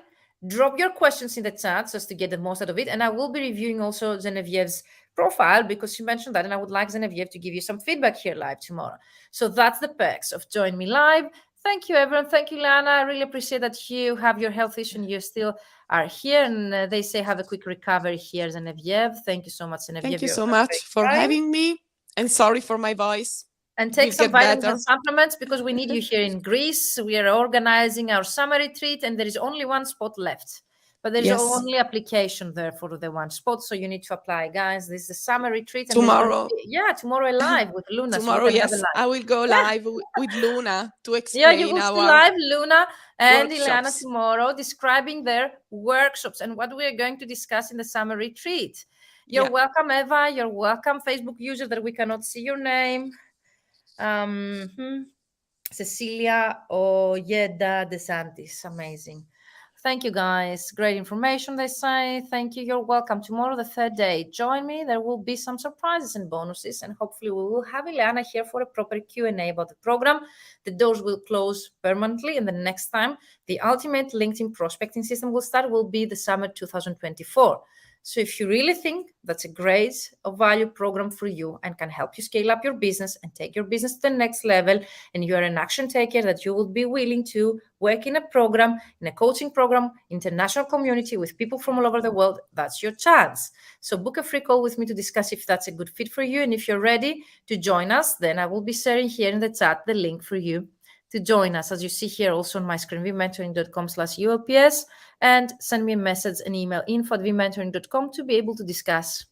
drop your questions in the chat just to get the most out of it, and I will be reviewing also Genevieve's profile because she mentioned that, and I would like Genevieve to give you some feedback here live tomorrow. So that's the perks of join me live. Thank you, everyone. Thank you, Lana. I really appreciate that you have your health issue and you still are here. And they say have a quick recovery here, Genevieve. Thank you so much, Genevieve. Thank you so much for having me. And sorry for my voice. And take some vitamins and supplements because we need you here in Greece. We are organizing our summer retreat and there is only one spot left. But there's only application there for the one spot. So you need to apply, guys. This is the summer retreat. And tomorrow. Tomorrow live with Luna. Tomorrow, so I will go live with Luna to explain. Yeah, you will see live Luna and workshops. Ileana tomorrow describing their workshops and what we are going to discuss in the summer retreat. You're welcome, Eva. You're welcome, Facebook user that we cannot see your name. Cecilia Ojeda DeSantis. Amazing. Thank you, guys. Great information, they say. Thank you. You're welcome. Tomorrow, the third day. Join me. There will be some surprises and bonuses, and hopefully we will have Ileana here for a proper Q&A about the program. The doors will close permanently, and the next time the ultimate LinkedIn prospecting system will start will be the summer 2024. So if you really think that's a great value program for you and can help you scale up your business and take your business to the next level, and you are an action taker that you would be willing to work in a program, in a coaching program, international community with people from all over the world, that's your chance. So book a free call with me to discuss if that's a good fit for you. And if you're ready to join us, then I will be sharing here in the chat the link for you to join us, as you see here also on my screen, vmentoring.com/ULPS, and send me a message, an email, info@vmentoring.com to be able to discuss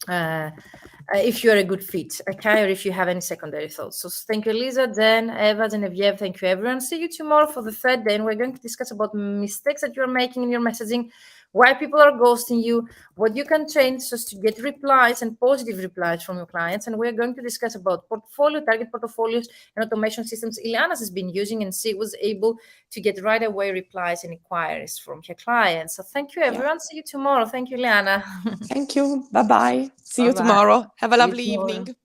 if you're a good fit, okay, or if you have any secondary thoughts. So thank you, Lisa, Dan, Eva, Genevieve, thank you, everyone. See you tomorrow for the third day, and we're going to discuss about mistakes that you're making in your messaging, why people are ghosting you, what you can change just to get replies and positive replies from your clients. And we're going to discuss about target portfolios and automation systems Ileana has been using, and she was able to get right away replies and inquiries from her clients. So thank you, everyone. See you tomorrow. Thank you, Ileana. Thank you. Bye-bye. See you tomorrow. Have a lovely evening.